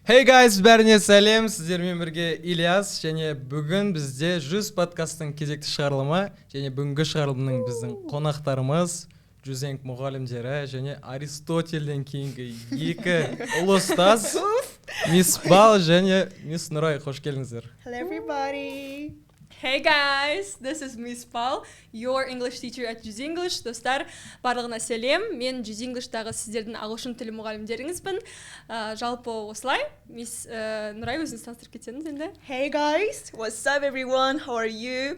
Hey guys, бәріне сәлем, сіздермен бірге Ильяс, және бүгін бізде 100 подкасттың кезекті шығарылымы, және бүгінгі шығарылымның біздің қонақтарымыз Жүзенк мұғалімдері және Аристотельден кейінгі екі ұлы ұстаз Мисс Бал және Мисс Нұрай, қош келдіңіздер. Hello everybody. Hey guys, this is Miss Paul, your English teacher at Juz English. Достар, барлығына сәлем. Мен Juz English'тағы сіздердің ағылшын тілі мұғалімдеріңізбін. Жалпы осылай. Мисс Нұрай, өзіңіз таныстырып кетсеңіз енді. Hey guys, what's up everyone? How are you?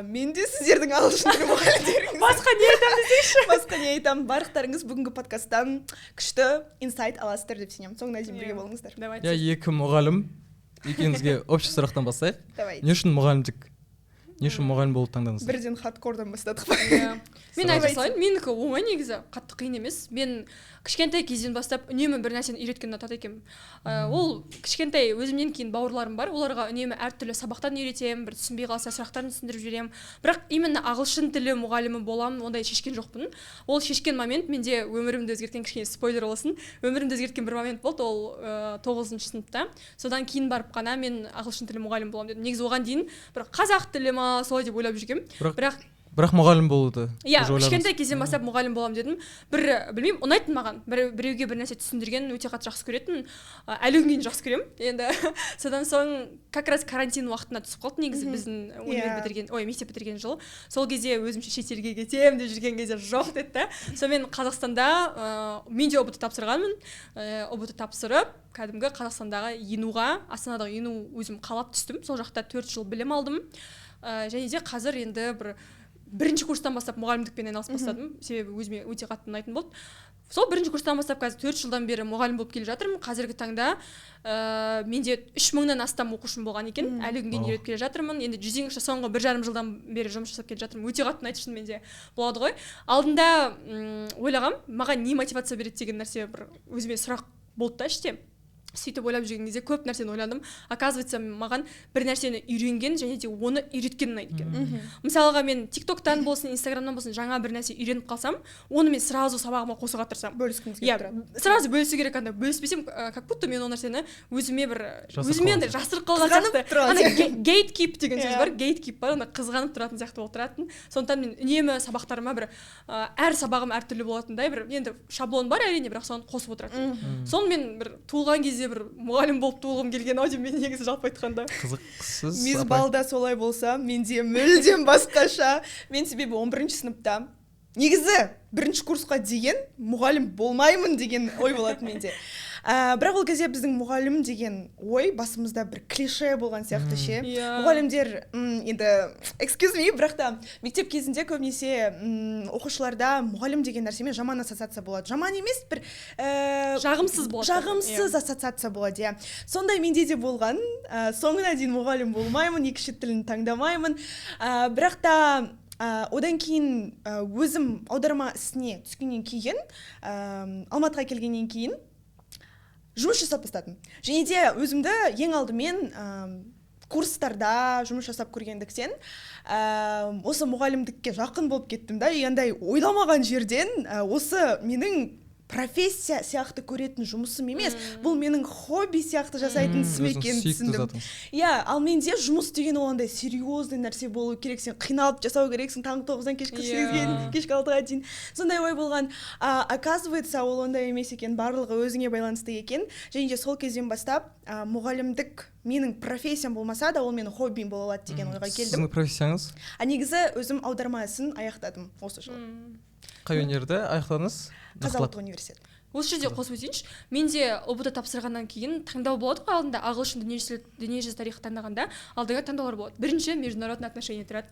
Мен де сіздердің ағылшын тілі мұғалімдеріңіз. Басқа не айтамын десейші? Басқа не айтамын? Барлықтарыңыз бүгінгі подкасттан күшті инсайт аласыздар деп сенемін. Соңына дейін бірге болыңыздар. Я екі мұғалім. Екеуіңізге общий сұрақтан бастайық. Давай. Не үшін мұғалімдік? Не үшін мұғалім болып таңдаңыз? Бірден хардкордан бастадық па? Мен айта салайын, менікі оңай негізі, қатты қиын емес. Мен кішкентай кезден бастап үнемі бір нәрсені үйреткен ұнатады екенмін. Ол кішкентай өзімнен кейін бауырларым бар, оларға үнемі әртүрлі сабақтан үйретемін, бір түсінбей қалса сұрақтарын түсіндіріп жіберемін. Бірақ именно ағылшын тілі мұғалімі боламын, ондай шешкен жоқпын. Ол шешкен момент менде өмірімді өзгерткен, кішкене спойлер болсын, өмірімді өзгерткен бір момент болды, ол 9-шы сыныпта. Содан кейін барып қана мен ағылшын тілі мұғалім боламын дедім. Негізі оған дейін бір қазақ тілі ма солай деп ойлап жүргем. Бірақ мұғалім болуды. Иә, кішкентай кезден бастап мұғалім боламын дедім. Білмеймін, ұнайтын маған. Біреуге бір нәрсе түсіндірген өте қатты жақсы көретін. Әлі күнге дейін жақсы көремін. Енді содан соң как раз карантин уақытына түсіп қалды негізі біздің мектеп бітірген жыл. Сол кезде өзімше шетелге кетемін деп жүрген кезде жоқ деді. Сонымен Қазақстанда мен де ұбт тапсырғанмын. ұбт тапсырып, кәдімгі Қазақстандағы ИНУ-ға, Астанадағы ИНУ өзім қалап түстім. Сол жақта 4 жыл білім алдым. Және де қазір енді бірінші курстан бастап мұғалімдікпен айналысып бастадым, себебі өзіме өте қатты ұнайтын болды. Сол бірінші курстан бастап қазір 4 жылдан бері мұғалім болып келе жатырмын. Қазіргі таңда менде 3000-нан астам оқушым болған екен. Әлі күнге дейін үйретіп келе жатырмын. Енді Juz English'та соңғы 1,5 жылдан бері жұмыс жасап келе жатырмын. Өте қатты ұнайды шынымен де болады ғой. Алдында ойлағам, маған не мотивация береді деген нәрсе бір өзіме сұрақ болды да іште. Сөйтіп ойлап жүрген кезде көп нәрсені ойладым. Оказывается, маған бір нәрсені үйренген және де оны үйреткен ұнайды екен. Мысалға мен TikTok-тан болсын, Instagram-нан болсын жаңа бір нәрсе үйреніп қалсам, оны мен сразу сабағыма қосуға тырысамын. Бөліскім келіп тұрады. Сразу бөлісу керек, анда бөліспесем, как будто мен ол нәрсені өзіме жасырып қалған сияқты. Gatekeep деген сөз бар, gatekeep бар, онда қызғанып тұратын сияқты болып тұратын. Сондықтан мен үнемі сабақтарыма бір әр сабағым әртүрлі болатындай бір енді шаблон бар әрине, бірақ соны қосып отыратын. Соны мен бір туылған кезде бір мұғалім болып туылғым келген ау деп мен негізі жалпы айтқанда. Қызықсыз. Мисс Балда солай болса, менде мүлдем басқаша. Мен себебі 11-ші сыныпта негізі 1-ші курсқа деген мұғалім болмаймын деген ой болады менде. Бірақ ол кезде біздің мұғалім деген ой басымызда бір клише болған сияқты ше. Мұғалімдер енді excuse me, бірақ та мектеп кезінде көбінесе оқушыларда мұғалім деген нәрсемен жаман ассоциация болады. Жаман емес, бір жағымсыз болады. Жағымсыз ассоциация болады, иә. Сондай менде де болған. Соңына дейін мұғалім болмаймын, екі шет тілін таңдамаймын. Бірақ та одан кейін өзім аударма ісіне түскеннен кейін, Алматыға келгеннен кейін жұмыс жасап бастадым. Және де өзімді ең алдымен курстарда жұмыс жасап көргендіктен осы мұғалімдікке жақын болып кеттім да, андай ойламаған жерден осы менің профессия сияқты көретін жұмысым емес, бұл менің хобби сияқты жасайтын ісім екенін түсіндім. Иә, ал менде жұмыс деген оландай серьезный нәрсе болу керек, сен қиналып жасау керексің, таңғы 9-дан кешкі 8-ге, кешкі 6-ға дейін. Сондай ой болған. Оказывается, ол ондай емес екен, барлығы өзіңе байланысты екен. Және де сол кезден бастап мұғалімдік менің профессиям болмаса да, ол менің хоббим бола алады деген ойға келдім. Сіздің профессияңыз? Негізі өзім аударма ісін аяқтадым осы жылы. Қай өнерді аяқтадыңыз? Қазақ ұлттық университеті. Осы жерде қосып өтейінші, менде ұбт тапсырғаннан кейін таңдау болады ғой, алдында ағылшын дүниежүзі тарихы таңдағанда алдыңа таңдаулар болады. Бірінші международный отношения тұрады.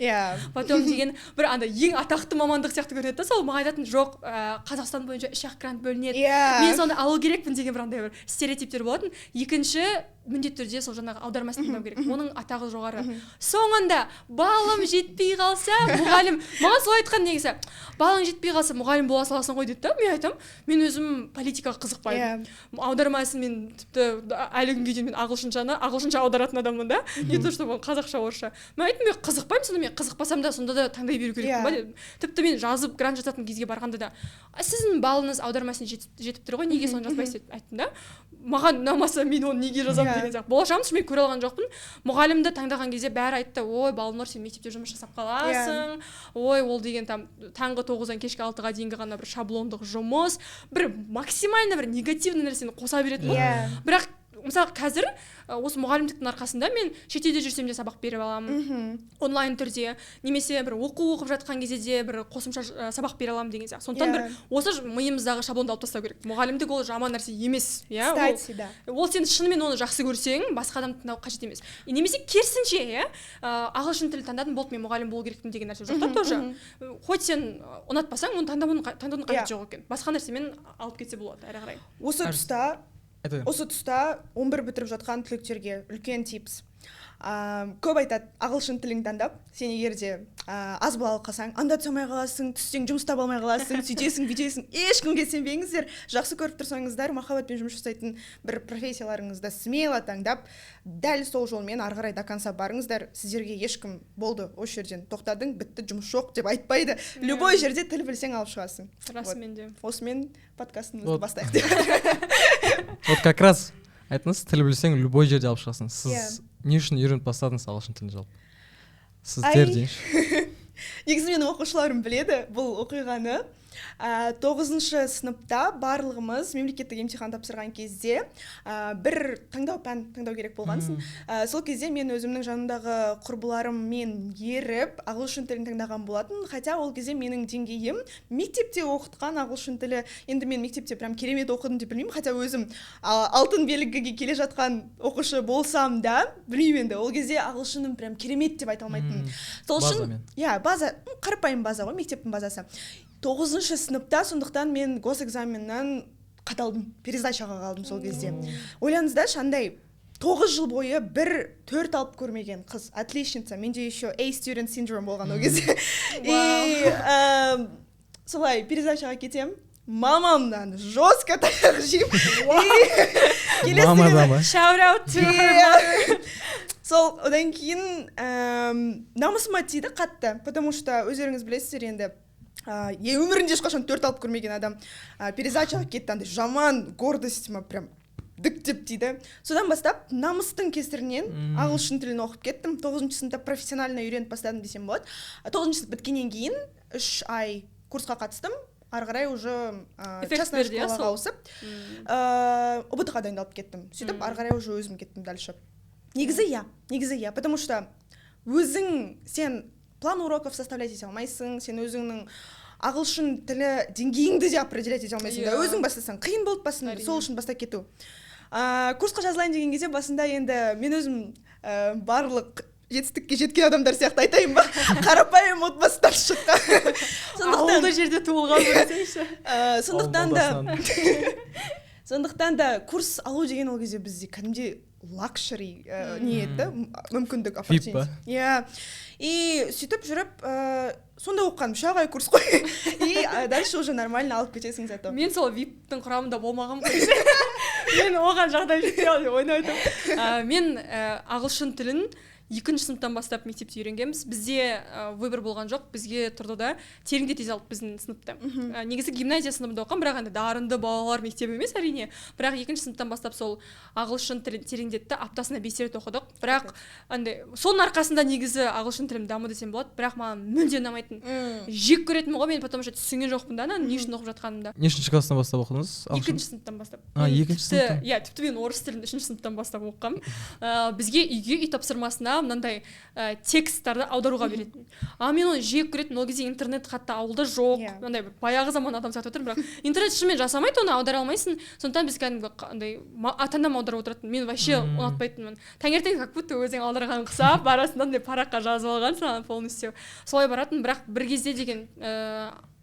Потом деген бір ең атақты мамандық сияқты көрінеді, сол маған айтатын жоқ, Қазақстан бойынша 3 грант бөлінеді. Мен соны алу керекпін деген бір стереотиптер болатын. Екінші міндетті түрде сол жаңағы аудармасын тыңдау керек. Оның атағы жоғары. Соңында балым жетпей қалса, мұғалім, маған солай айтқан негізі. Балың жетпей қалса, мұғалім бола саласың ғой дейді. Мен айтам, мен өзім политикаға қызықпаймын. Аудармасын мен тіпті әлі күнге дейін мен ағылшынша аударатын адаммын да, не то что қазақша орысша. Мен айттым, мен қызықпаймын, сонда мен қызықпасам да сонда да таңдай беру керекпін ба дедім. Тіпті мен жазып грант жазатын кезге барғанда да сіздің балыңыз аудармасына жетіп тұр ғой, неге соны жазбайсыз деп айттым да. Маған ұнамаса мен оны неге жазамын деген сияқты. Болашағымды мен көре алған жоқпын. Мұғалімді таңдаған кезде бәрі айтты, ой балнұр сен мектепте жұмыс жасап қаласың, ой ол деген таңғы 9-дан кешкі 6-ға дейінгі ғана бір шаблондық жұмыс, бір максимально бір негативный нәрсені қоса беретін болды. Бірақ мысалы қазір осы мұғалімдіктің арқасында мен шетелде жүрсем де сабақ беріп аламын, онлайн түрде, немесе бір оқу оқып жатқан кезде де бір қосымша сабақ бере аламын деген сияқты. Сондықтан бір осы миымыздағы шаблонды алып тастау керек. Мұғалімдік ол жаман нәрсе емес, иә. Ол сен шынымен оны жақсы көрсең, басқа адамды тыңдау қажет емес. Немесе керісінше, иә, ағылшын тілін таңдадым, болды мен мұғалім болу керекпін деген нәрсе жоқ та тоже. Хоть сен ұнатпасаң, оны таңдаудың қажеті жоқ екен. Басқа нәрсемен алып кетсе болады әрі қарай. Осы тұста 11 бітіріп жатқан түлектерге үлкен типс. Көп айтады, ағылшын тілін таңдап, сен егер де аз бола қалсаң, анда түсе қаласың, түссең жұмыс таба алмай қаласың, сөйтесің, бүйтесің. Ешкімге сенбеңіздер, жақсы көріп тұрсаңыздар, махаббатпен жұмыс жасайтын бір профессияларыңызды смело таңдап, дәл сол жолмен ары қарай до конца барыңыздар. Сіздерге ешкім болды, осы жерден тоқтадың, бітті, жұмыс жоқ деп айтпайды. Любой жерде тіл білсең алып шығасың. Расымен де. Осымен подкастымызды бастайық деп. Вот как раз айтыңыз, тіл білсең любой жерде алып шығасың. Сіз не үшін үйреніп бастадыңыз ағылшын тілін жалпы? Сіздер дейінші. Негізі менің оқушыларым біледі бұл оқиғаны. 9-шы сыныпта барлығымыз мемлекеттік емтихан тапсырған кезде бір таңдау керек болғансын. Сол кезде мен өзімнің жанымдағы құрбыларыммен еріп ағылшын тілін таңдаған болатын. Хотя ол кезде менің деңгейім мектепте оқытқан ағылшын тілі. Енді мен мектепте прям керемет оқыдым деп білмеймін. Хотя өзім алтын белгіге келе жатқан оқушы болсам да, білмеймін енді. Ол кезде ағылшыным прям керемет деп айта алмайтын. Сол үшін, база, қарапайым база ғой, мектептің базасы. 9-шы сыныпта, сондықтан мен госэкзаменнен қаталдым, пересдачаға қалдым сол кезде. Ойлаңыздаршы, андай 9 жыл бойы бір 4 алып көрмеген қыз, отличница, менде еще A student syndrome болған ол кезде. И солай пересдачаға кетем, мамамнан жестко таяқ жеймін. Мама. Shout out to her. Сол одан кейін намысыма тиді қатты, потому что өздеріңіз білесіздер енді өмірінде ешқашан 4 алып көрмеген адам пересдачаға кетті, андай жаман гордостьма прям дік-деп тиді. Содан бастап намыстың кесірінен ағылшын тілін оқып кеттім. 9-шы сыныпта профессионально үйреніп бастадым десем болады. 9-шы сынып біткеннен кейін 3 ай курсқа қатыстым. Ары қарай уже частная школаға ауысып, ОБТ-ға дайындалып кеттім. Сөйтіп ары қарай уже өзім кеттім дальше. Негізі я, потому что сен план уроков составлять ете алмайсың, сен өзіңнің ағылшын тілі деңгейіңді де определять ете алмайсың да, өзің бастасаң қиын болып басында, сол үшін бастап кету. Курсқа жазылайын деген кезде басында енді мен өзім барлық жетістікке жеткен адамдар сияқты айтайын ба, қарапайым отбасыдан шыққан. Ауылды жерде туылған көрсеңші. Сондықтан да курс алу деген ол кезде бізде кәдімгідей лакшери не еді, мүмкіндік opportunity. Иә. И сөйтіп жүріп, сонда оққан 3 ай курс қой. И дальше уже нормально алып кетесің зато. Мен сол VIP-тің құрамында болмағым ғой. Мен оған жағдай жете деп ойнайтым. Мен ағылшын тілін 2-ші сыныптан бастап мектепте үйренгенбіз. Бізде выбор болған жоқ, бізге тұрды да тереңдете салды біздің сыныпта. Негізі гимназия сыныбында оқыған, бірақ енді дарынды балалар мектебі емес әрине. Бірақ 2-ші сыныптан бастап сол ағылшын тілін тереңдетті, аптасына 5 рет оқыдық. Бірақ соның арқасында негізі ағылшын тілім дамыды десем болады. Бірақ маған мүлде ұнамайтын. Жек көретінмін ғой, мен потом түсінген жоқпын да, не үшін оқып жатқанымда. Нешінші класстан бастап оқыдыңыз? 2-ші сыныптан бастап. 2-ші сыныптан? Иә, тіпті мен орыс тілін 3-ші сыныптан бастап оқығам. Бізге үйге үй тапсырмасына мынандай тексттарды аударуға беретін. Мен оны жек көретін, ол кезде интернет қатты ауылда жоқ. Мынандай баяғы заман адам сияқты отыр, бірақ интернет шынымен жасамайды, оны аудара алмайсың. Сондықтан біз кәдімгі андай ата-анам аударып отыратын. Мен вообще ұнатпайтынмын. Таңертең как будто өзің аударған құсап, барасың андай параққа жазып алған саған полностью. Солай баратын, бірақ бір кезде деген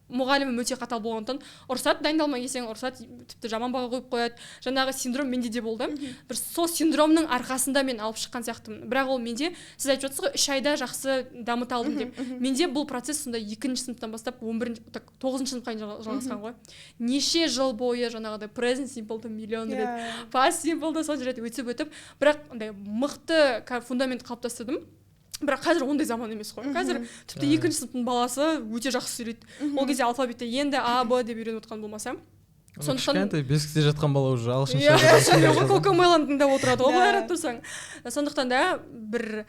мұғалімім өте қатал болғандықтан ұрсады, дайындалмай келсең ұрсады, тіпті жаман баға қойып қояды. Жаңағы синдром менде де болды. Бір сол синдромның арқасында мен алып шыққан сияқтымын. Бірақ ол менде, сіз айтып жатсыз ғой, 3 айда жақсы дамыта алдым деп. Менде бұл процесс сонда 2-ші сыныптан бастап 9-ші сыныпқа дейін жалғасқан ғой. Неше жыл бойы жаңағыдай present simple-ды миллион рет, past simple-ды сонша рет өтіп, бірақ андай мықты фундамент қалыптастырдым. Бірақ қазір ондай заман емес қой. Қазір тіпті 2-ші сыныптың баласы өте жақсы сөйлейді. Ол кезде алфавитті енді А, Б деп үйреніп отқан болмасам. Сондықтан бесікте жатқан бала уже ағылшынша Кокомелан тыңдап отырады ғой былай тұрсаң. Сондықтан да бір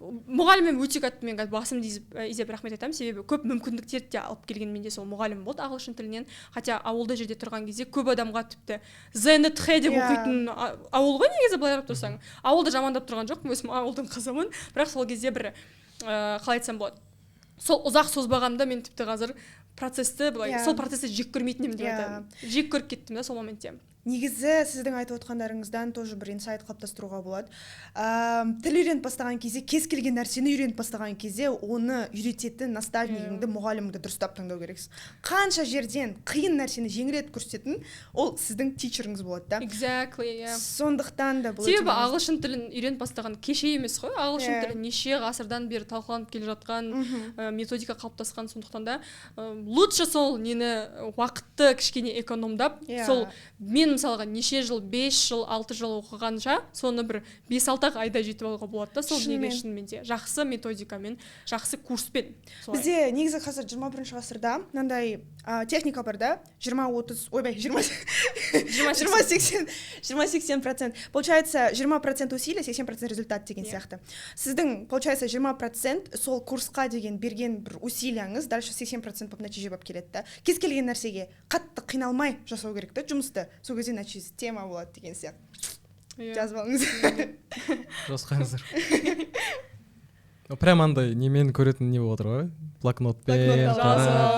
мұғалімім өте қатты мен басымды изеп рахмет айтамын, себебі көп мүмкіндіктерді де алып келген менде сол мұғалім болды ағылшын тілінен. Хотя ауылда жерде тұрған кезде көп адамға тіпті ЗНТХ деп оқитын ауыл ғой негізі былай қарап тұрсаң. Ауылды жамандап тұрған жоқпын, өзім ауылдың қызымын, бірақ сол кезде бір қалай айтсам болады. Сол ұзақ созбағанда мен тіпті қазір процесті былай сол процесті жек көрмейтін едім деп айтамын. Жек көріп кеттім да сол моментте. Негізі сіздің айтып отқандарыңыздан тоже бір инсайт қалыптастыруға болады. Тіл үйреніп бастаған кезде, кез келген нәрсені үйреніп бастаған кезде, оны үйрететін наставнигіңді, мұғаліміңді дұрыстап таңдау керексіз. Қанша жерден қиын нәрсені жеңілдетіп көрсететін, ол сіздің тичеріңіз болады да. Exactly, yeah. Сондықтан да бұл себебі ағылшын тілін үйреніп бастаған кеше емес қой. Ағылшын тілі неше ғасырдан бері талқыланып келе жатқан методика қалыптасқан, сондықтан да лучше сол нені уақытты кішкене экономдап, сол мен мысалға неше жыл, 5 жыл, 6 жыл оқығанша, соны бір 5-6 айда жетіп алуға болады да, сол неге шынымен де жақсы методикамен, жақсы курспен. Бізде негізі қазір 21-ші ғасырда мынандай техника бар да, 20-80%. Получается, 20% усилия, 80% результат деген сияқты. Сіздің, получается, 20% сол курсқа деген берген бір усилияңыз дальше 80% болып нәтиже болып келеді да. Кез келген нәрсеге қатты қиналмай жасау керек та жұмысты. Сол кезде нәтижесі тема болады деген сияқты. Жазып алыңыз. Жазғаңыздар. Прям андай немен көретін не болып отыр ғой? Блокнотпен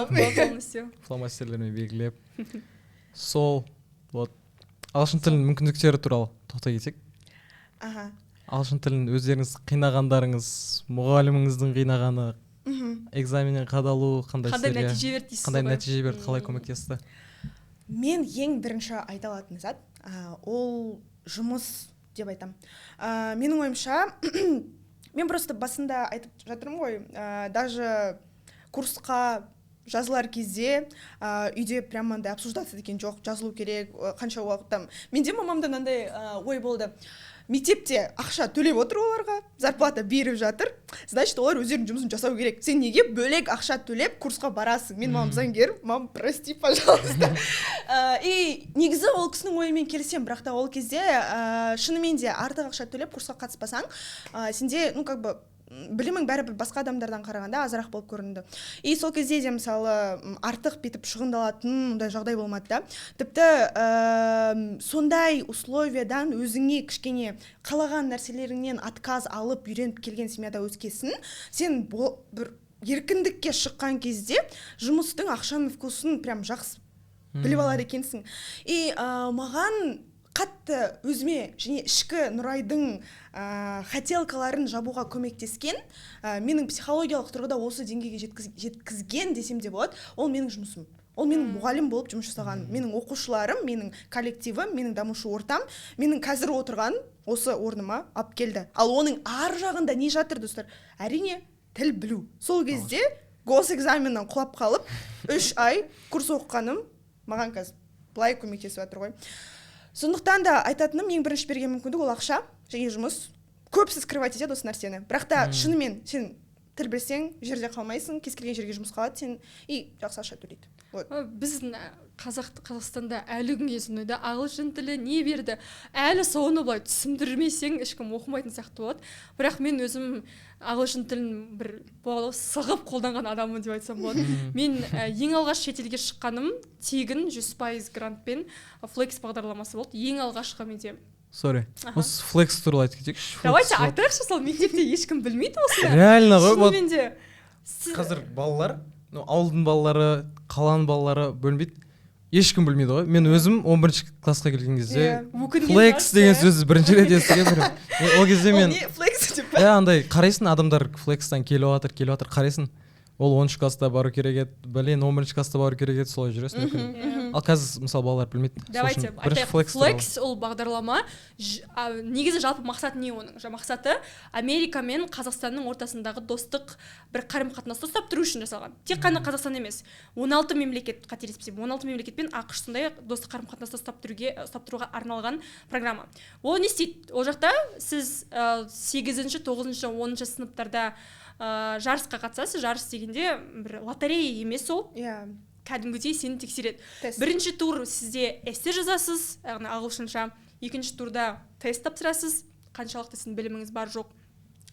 полностью фломастерлермен белгілеп. Сол вот ағылшын тілінің мүмкіндіктері туралы тоқтай кетсек. Ағылшын тілін өздеріңіз қинағандарыңыз, мұғаліміңіздің қинағаны, экзаменнен қадалу, қандай нәтиже берді, қалай көмектесті? Мен ең бірінші айта алатын зат, ол жұмыс деп айтам. Менің ойымша, мен просто басында айтып жатырмын ғой, даже курсқа жазылар кезде үйде прямо андай обсуждаться деген жоқ, жазылу керек, қанша уақыттан. Менде мамамдан андай ой болды. Мектепте ақша төлеп отыр оларға, зарплата беріп жатыр, значит олар өздерінің жұмысын жасау керек. Сен неге бөлек ақша төлеп курсқа барасың? Мен мамам заңгер, мам, прости, пожалуйста. И негізі ол кісінің ойымен келісем, бірақ та ол кезде шынымен де артық ақша төлеп курсқа қатыспасаң, сенде, ну как бы білімің бәрібір басқа адамдардан қарағанда азырақ болып көрінді. И сол кезде де мысалы артық бетіп шығындалатын ондай жағдай болмады да. Тіпті сондай условиядан өзіңе кішкене қалаған нәрселеріңнен отказ алып үйреніп келген семьяда өскесін, сен бір еркіндікке шыққан кезде жұмыстың ақшаның вкусын прям жақсы біліп алады екенсің. И маған қатты өзіме және ішкі Нұрайдың хотелкаларын жабуға көмектескен, менің психологиялық тұрғыда осы деңгейге жеткізген десем де болады, ол менің жұмысым. Ол менің мұғалім болып жұмыс жасаған, менің оқушыларым, менің коллективім, менің дамушы ортам, менің қазір отырған осы орныма алып келді. Ал оның ар жағында не жатыр, достар? Әрине, тіл білу. Сол кезде госэкзаменнен құлап қалып, 3 ай курс оқығаным маған қазір былай көмектесіп жатыр ғой. Сондықтан да айтатыным, ең бірінші берген мүмкіндік ол ақша және жұмыс. Көпсіз скрывать етеді осы нәрсені. Бірақ та шынымен сен тіл білсең, жерде қалмайсың, кез келген жерге жұмыс қалады, сен и жақсы ақша төлейді. Біздің Қазақстанда әлі күнге сонда ағылшын тілі не берді? Әлі соны былай түсіндірмесең ешкім оқымайтын сияқты болады. Бірақ мен өзім ағылшын тілін бір сығып қолданған адаммын деп айтсам болады. Мен ең алғаш шетелге шыққаным тегін 100% грантпен Flex бағдарламасы болды. Ең алғашқы менде. Sorry. Осы Flex туралы айтып кетейікші. Давайте айтайықшы, сол мектепте ешкім білмейді осыны. Реально ғой. Қазір балалар, ауылдың балалары, қаланың балалары бөлінбейді. Ешкім білмейді ғой. Мен өзім 11-ші классқа келген кезде Flex деген сөзді бірінші рет естігенмін. Ол кезде мен андай қарайсың, адамдар Flex'тан келіп жатыр, қарайсың. ол 10 класста бару керек еді, 11 класста бару керек еді, солай жүресің мүмкін. Ал қазір мысалы балалар білмейді. Давайте айтайық, Flex ол бағдарлама негізі жалпы мақсаты не оның? Мақсаты Америка мен Қазақстанның ортасындағы достық бір қарым-қатынасты ұстап тұру үшін жасалған. Тек қана Қазақстан емес, 16 мемлекет, қателеспесем, 16 мемлекет пен ақш сондай достық қарым-қатынасты ұстап тұруға арналған программа. Ол не істейді? Ол жақта сіз 8-ші, 9-ші, 10-ші сыныптарда жарысқа қатысасыз. Жарыс дегенде бір лотерея емес ол. Кәдімгідей сені тексереді. Бірінші тур сізде эссе жазасыз, яғни ағылшынша. Екінші турда тест тапсырасыз, қаншалықты сіздің біліміңіз бар жоқ.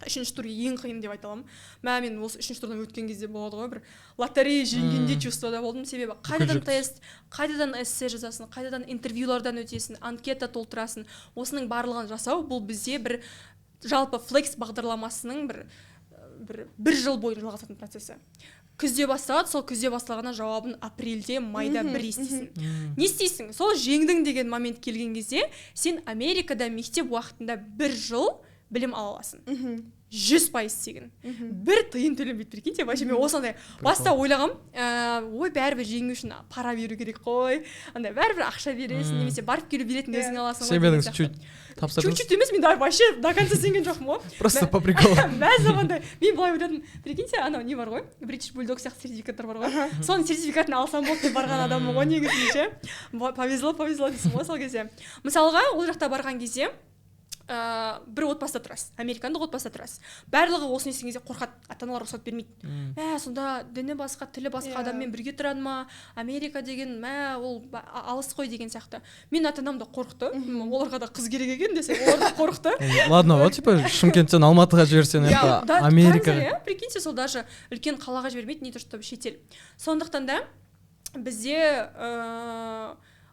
Үшінші тур ең қиын деп айта аламын. Мен осы үшінші турдан өткен кезде болады ғой, бір лотерея жеңгендей чувствода болдым. Себебі қайтадан тест, қайтадан эссе жазасың, қайтадан интервьюлардан өтесің, анкета толтырасың. Осының барлығын жасау бұл бізде бір жалпы Flex бағдарламасының бір жыл бойы жалғасатын процесі. Күзде басталады, сол күзде басталғаннан жауабын апрельде, майда бір естисің. Не істейсің? Сол жеңдің деген момент келген кезде сен Америкада мектеп уақытында бір жыл білім ала аласың. 100% тегін. Бір тиын төленбейді, прикиньте, вообще мен осындай баста ойлағам, ой, бәрібір жеңу үшін пара беру керек қой, андай бәрібір ақша бересің, немесе барып келу билетін өзің аласың. Себебіңіз чуть тапсырдыңыз? Чуть-чуть емес, мен вообще до конца сенген жоқпын ғой. Просто по приколу. Мәз заманда мен былай ойладым, прикиньте, анау не бар ғой, British Bulldog сияқты сертификаттар бар ғой, соның сертификатын алсам болды деп барған адаммын ғой негізінде. Повезло дейсің ғой сол кезде. Мысалға ол жақта барған кезде бір отбасыда тұрасыз, американдық отбасыда тұрасыз. Барлығы осыны естіген кезде қорқады, ата-аналар рұқсат бермейді. Сонда діні басқа, тілі басқа адаммен бірге тұрады ма? Америка деген, ол алыс қой деген сияқты. Мен ата-анам да қорықты. Оларға да қыз керек екен десе, олар да қорықты. Ладно, вот типа Шымкенттен Алматыға жіберсең, Америкаға. Прикиньте, сол даже үлкен қалаға жібермейді, не то что шетел. Сондықтан да бізде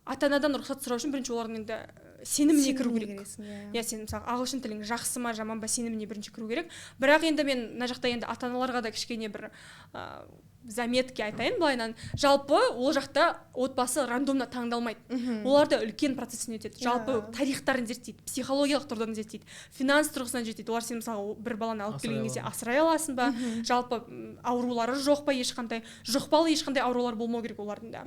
ата-анадан рұқсат сұрау үшін бірінші олардың енді сеніміне кіру керек. Сен мысалы ағылшын тілің жақсы ма, жаман ба, сеніміне бірінші кіру керек. Бірақ енді мен мына жақта енді ата-аналарға да кішкене бір заметки айтайын былайынан. Жалпы ол жақта отбасы рандомна таңдалмайды. Оларда үлкен процестен өтеді. Жалпы тарихтарын зерттейді, психологиялық тұрғыдан зерттейді, финанс тұрғысынан зерттейді. Олар сен мысалы бір баланы алып келген кезде асырай аласың ба, жалпы аурулары жоқ па, жұқпалы ешқандай аурулар болмау керек олардың да.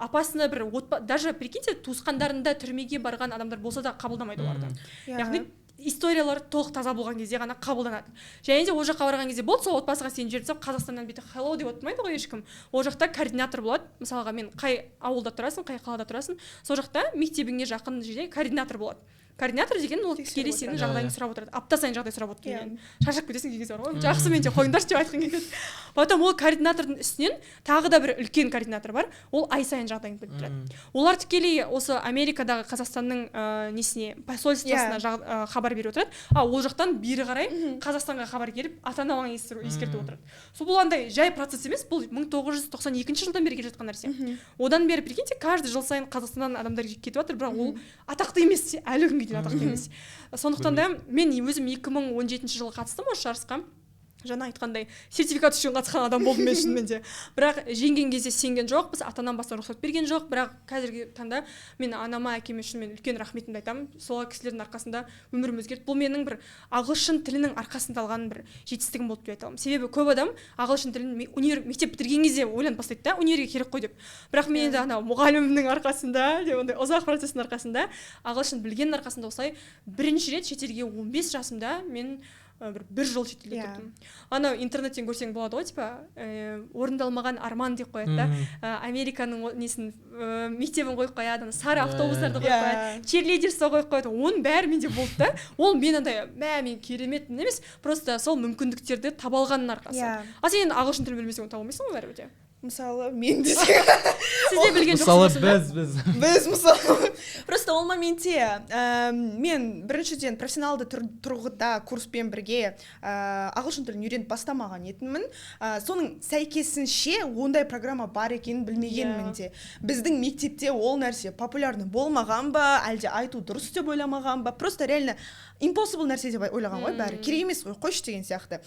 Апасына бір даже прикиньте, туысқандарында түрмеге барған адамдар болса да қабылдамайды оларды. Яғни историялар толық таза болған кезде ғана қабылданады. Және де ол жаққа барған кезде болды, сол отбасыға сені жіберсем, Қазақстаннан бүйтіп hello деп отырмайды ғой ешкім. Ол жақта координатор болады. Мысалға мен қай ауылда тұрасың, қай қалада тұрасың, сол жақта мектебіңе жақын жерде координатор болады. Координатор деген ол тікелей сенің жағдайыңды сұрап отырады. Апта сайын жағдай сұрап отырады. Шаршап кетесің деген кезде бар ғой. Жақсы мен де қойыңдаршы деп айтқым келеді. Потом ол координатордың үстінен тағы да бір үлкен координатор бар. Ол ай сайын жағдайыңды біліп тұрады. Олар тікелей осы Америкадағы Қазақстанның несіне посольствосына хабар беріп отырады. Ол жақтан бері қарай Қазақстанға хабар келіп, ата-аналарыңа ескертіп отырады. Сол бұл андай жай процесс емес, бұл 1992 жылдан бері келе жатқан нәрсе. Одан бері прикиньте, каждый жыл сайын Қазақстаннан адамдар кетіп жатыр, бірақ ол атақты емес, әлі күнге атақты емес. Сондықтан да мен өзім 2017 жылы қатыстым осы жарысқа. Жаңа айтқандай сертификат үшін қатысқан адам болдым мен шынымен де. Бірақ жеңген кезде сенген жоқпыз, ата-анам бастан рұқсат берген жоқ, бірақ қазіргі таңда мен анама, әкеме үшін мен үлкен рахметімді айтамын. Сол кісілердің арқасында өмірім өзгерді. Бұл менің бір ағылшын тілінің арқасында алған бір жетістігім болды деп айта аламын. Себебі көп адам ағылшын тілін мектеп бітірген кезде ойланып бастайды да, универге керек қой деп. Бірақ мен енді анау мұғалімімнің арқасында, деп ондай ұзақ процестің арқасында, ағылшын білгеннің арқасында осылай бірінші рет шетелге 15 жасымда мен бір жыл шетелде тұрдым. Анау интернеттен көрсең болады ғой, типа орындалмаған арман деп қояды да. Американың несін мектебін қойып қояды, сары автобустарды қойып қояды, черлидерство қойып қояды. Оның бәрі менде болды да. Ол мен андай, мен керемет емес, просто сол мүмкіндіктерді таба алғанның арқасы. Сен ағылшын тілін білмесең оны таба алмайсың ғой бәрібір де. Мысалы мен десең сізде білген жоқсыз ба? Біз мысалы просто ол моментте мен біріншіден профессионалды тұрғыда курспен бірге ағылшын тілін үйреніп бастамаған едімін. Соның сәйкесінше ондай программа бар екенін білмегенмін де. Біздің мектепте ол нәрсе популярны болмаған ба, әлде айту дұрыс деп ойламаған ба, просто реально impossible нәрсе деп ойлаған ғой бәрі. Керек емес ғой, қойшы деген сияқты.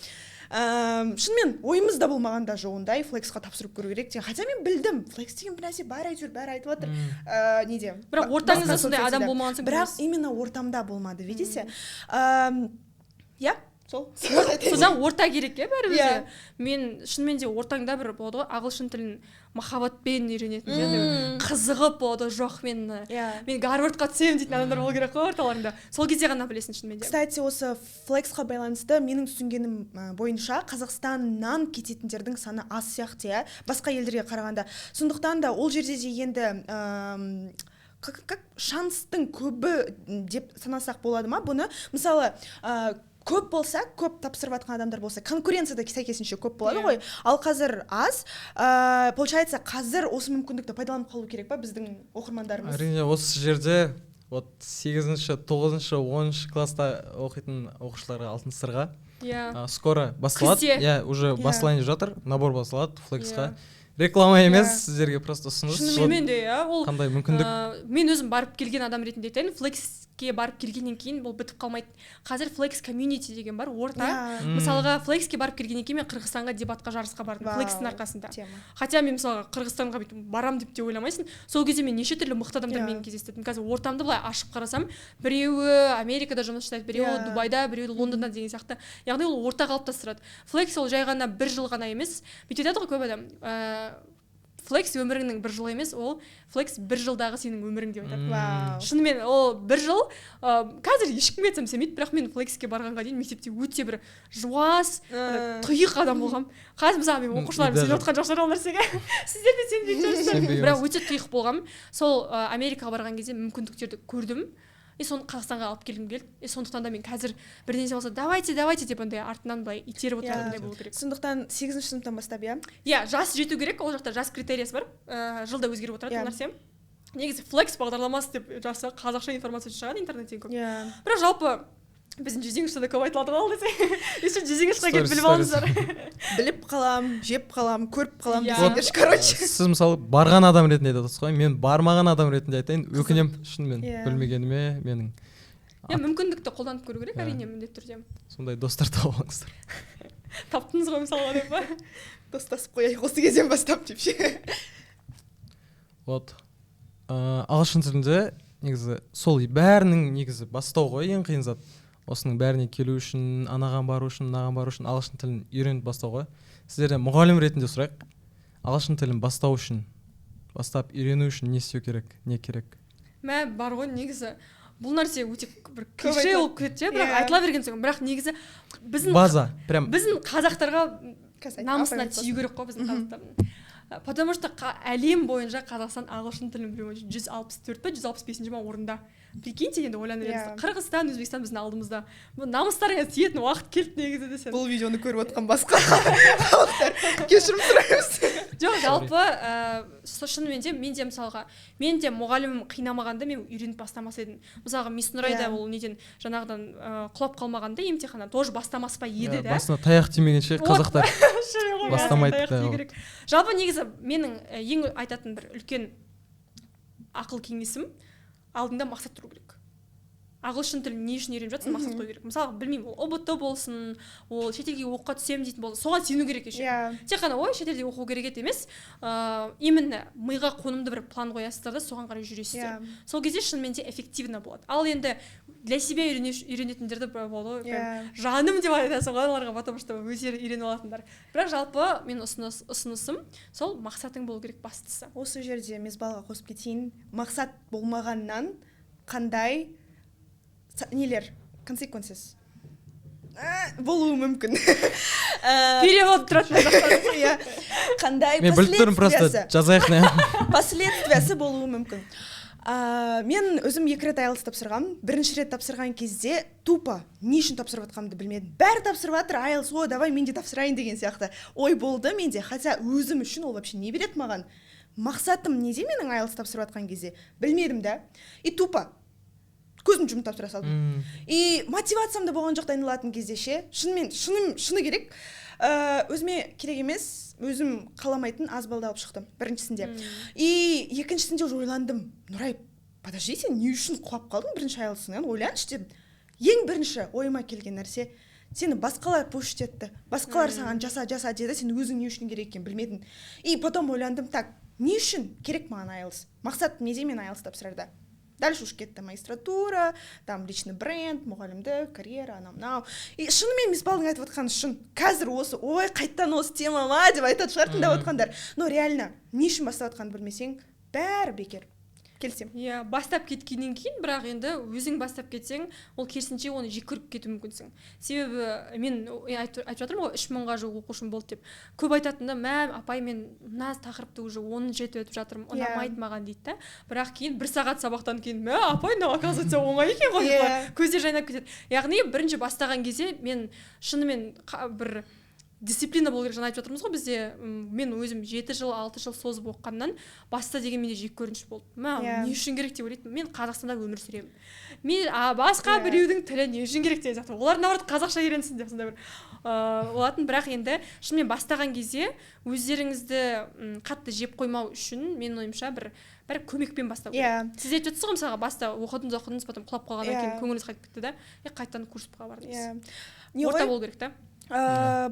Шынымен ойымызда болмаған даже ондай Flexқа тапсырып көру керек деген. Хотя мен білдім, Flex деген бір нәрсе бар, әйтеуір бәрі айтып жатыр. Неде? Бірақ ортаңызда сондай адам болмаған соң. Бірақ именно ортамда болмады, видите? содан орта керек бәрімізге. Иә. Мен шынымен де ортаңда бір болады ғой, ағылшын тілін махаббатпен үйренетін және қызығып болады, жоқ мен Гарвардқа түсемін дейтін адамдар болу керек қой орталарында. Сол кезде ғана білесің шынымен де. Кстати, осы флексқа байланысты менің түсінгенім бойынша Қазақстаннан кететіндердің саны аз сияқты, басқа елдерге қарағанда. Сондықтан да ол жерде де енді как шанстың көбі деп санасақ болады ма бұны? Мысалы, көп болса, көп тапсырып жатқан адамдар болса, конкуренцияда сәйкесінше көп болады ғой. Ал қазір аз. Получается, қазір осы мүмкіндікті пайдаланып қалу керек па біздің оқырмандарымыз? Әрине, осы жерде 8-ші, 9-ші, 10-ші класста оқитын оқушыларға алтын сырға скоро басталады. Уже басылайын жатыр, набор басталады флексқа. Реклама емес, сіздерге просто ұсыныс. Шынымен де, ол қандай мүмкіндік? Мен өзім барып келген адам ретінде айтайын, флекске барып келгеннен кейін бұл бітіп қалмайды. Қазір флекс комьюнити деген бар, орта. Мысалға, флекске барып келгеннен кейін мен Қырғызстанға дебатқа жарысқа бардым, флекстің арқасында. Хотя мен мысалға Қырғызстанға барам деп те ойламайсың. Сол кезде мен неше түрлі мықты адамдармен кездестірдім. Қазір ортамды былай ашып қарасам, біреуі Америкада жұмыс жасайды, біреуі Дубайда, біреуі Лондонда деген сияқты. Яғни ол орта қалыптастырады. Флекс ол жай ғана бір жыл ғана емес. Бүйтеді ғой көп адам. Флекс өміріңнің бір жыл емес, ол флекс бір жылдағы сенің өмірің деп айтады. Шынымен ол бір жыл, қазір ешкім айтсам сенбейді, бірақ мен флекске барғанға дейін мектепте өте бір жуас, тұйық адам болғам. Қазір мысалы мен оқушыларым сеніп отқан жоқ шығар ол нәрсеге. Сіздер де сенбейтін шығарсыздар. Бірақ өте тұйық болғам. Сол Америкаға барған кезде мүмкіндіктерді көрдім. Соны Қазақстанға алып келгім келді. Сондықтан да мен қазір бірдеңе болса, давайте деп андай артынан былай итеріп отыратындай болу керек. Сондықтан 8-ші сыныптан бастап, жас жету керек, ол жақта жас критериясы бар. Жылда өзгеріп отырады бұл нәрсе. Негізі флекс бағдарламасы деп жазса, қазақша информация шығады интернеттен көп. Бірақ жалпы біздің жүзеңішті көп айтылады ғой десе. Еще жүзеңішті келіп біліп алыңыздар. Біліп қалам, жеп қалам, көріп қалам десеңдер, короче. Сіз мысалы барған адам ретінде айтасыз ғой, мен бармаған адам ретінде айтайын, өкінем шынымен білмегеніме менің. Мүмкіндікті қолданып көру керек, әрине міндетті түрде. Сондай достар тауып алыңыздар. Таптыңыз ғой мысалға деп па? Достасып қояйық осы кезден бастап деп ше. Ағылшын тілінде негізі сол бәрінің негізі бастау ғой, ең қиын зат. Осының бәріне келу үшін, анаған бару үшін, ағылшын тілін үйреніп бастау ғой. Сіздерден мұғалім ретінде сұрайық. Ағылшын тілін бастау үшін, бастап үйрену үшін не істеу керек, не керек? Бар ғой негізі. Бұл нәрсе өте бір клише болып кетеді, бірақ айтыла берген соң. Бірақ негізі біздің қазақтарға намысына тию керек қой біздің қазақтардың. Потому что әлем бойынша Қазақстан ағылшын тілін білуі 164 па 165 орында. Прикиньте, енді ойланып жүрсіз. Қырғызстан, Өзбекстан біздің алдымызда. Намыстарыңа тиетін уақыт келді негізі десем. Бұл видеоны көріп отқан басқа халықтар кешірім сұраймыз. Жоқ, жалпы шынымен де мен де мысалға мен де мұғалімім қинамағанда мен үйреніп бастамас едім. Мысалға Мисс Нұрайда ол неден жаңағыдан құлап қалмағанда емтиханнан тоже бастамас па еді да. Басына таяқ тимегенше қазақтар бастамайды. Жалпы негізі менің ең айтатын бір үлкен ақыл кеңесім алдында мақсат тұру керек. Ағылшын тілін не үшін үйреніп жатсың, мақсат қою керек. Мысалы, білмеймін, ол ұбт болсын, ол шетелге оқуға түсемін дейтін болса, соған сену керек еше. Тек қана шетелде оқу керек емес, именно миға қонымды бір план қоясыздар да соған қарай жүресіздер. Сол кезде шынымен де эффективно болады. Ал енді для себя үйренетіндерді болды ғой, жаным деп айтасың ғой оларға, потому что өздері үйреніп алатындар. Бірақ жалпы мен ұсынысым сол мақсатың болу керек бастысы. Осы жерде мезбалға қосып кетейін. Мақсат болмағаннан қандай нелер, consequences болуы мүмкін. Перевод тұратын. Қандай мен біліп тұрмын, просто жазайық не. Последствиясы болуы мүмкін. Мен өзім 2 рет IELTS тапсырғам. Бірінші рет тапсырған кезде тупо не үшін тапсырып жатқанымды білмедім. Бәрі тапсырып жатыр, IELTS, давай мен де тапсырайын деген сияқты ой болды менде. Хотя өзім үшін ол вообще не береді маған? Мақсатым неде менің IELTS тапсырып жатқан кезде? Білмедім да. И тупо көзім жұмып тапсыра салдым. И мотивациям да болған жоқ дайындалатын кезде ше. Шыны керек. Өзіме керек емес, өзім қаламайтын аз балды алып шықтым біріншісінде. И екіншісінде уже ойландым. Нұрай, подожди, сен не үшін құлап қалдың бірінші IELTS-ыңнан? Ойланшы деп. Ең бірінші ойыма келген нәрсе, сені басқалар пуш етті. Басқалар саған жаса деді, сен өзің не үшін керек екенін білмедің. И потом ойландым, так, не үшін керек маған IELTS? Мақсат неде мен IELTS тапсырарда? дальше уж кетті магистратура, там личный бренд, мұғалімдік, карьера, анау мынау. И шынымен мисбалдың айтып отқаны шын. Қазір осы, ой, қайттан осы тема ма деп айтады шығар тыңдап отқандар. Но реально, не үшін бастап отқанын білмесең, бәрі бекер. Келсем. Иә, бастап кеткеннен кейін, бірақ енді өзің бастап кетсең, ол керісінше оны жек көріп кетуі мүмкінсің. Себебі мен айтып жатырмын ғой, 3000-ға жуық оқушым болды деп. Көп айтатында, апай мен мына тақырыпты уже 10 жетіп өтіп жатырмын, ұнамайды маған дейді да. Бірақ кейін 1 сағат сабақтан кейін, апай, оказывается, оңай екен ғой. Көздер жайнап кетеді. Яғни бірінші бастаған кезде мен шынымен бір дисциплина болу керек, жаңа айтып жатырмыз ғой бізде. Мен өзім 7 жыл 6 жыл созып оқығаннан баста деген менде жек көрініш болды. Не үшін керек деп ойлайтынмын. Мен Қазақстанда өмір сүремін. Мен басқа біреудің тілі не үшін керек деп жатыр. Олар наоборот қазақша үйренсін деп сонда бір олатын. Бірақ енді шынымен бастаған кезде өздеріңізді қатты жеп қоймау үшін менің ойымша бір көмекпен бастау керек. Сіз айтып жатсыз ғой, мысалға баста оқыдыңыз, потом құлап қалғаннан кейін көңіліңіз қайтып кетті да, қайтадан курсқа бардыңыз. Орта болу керек та.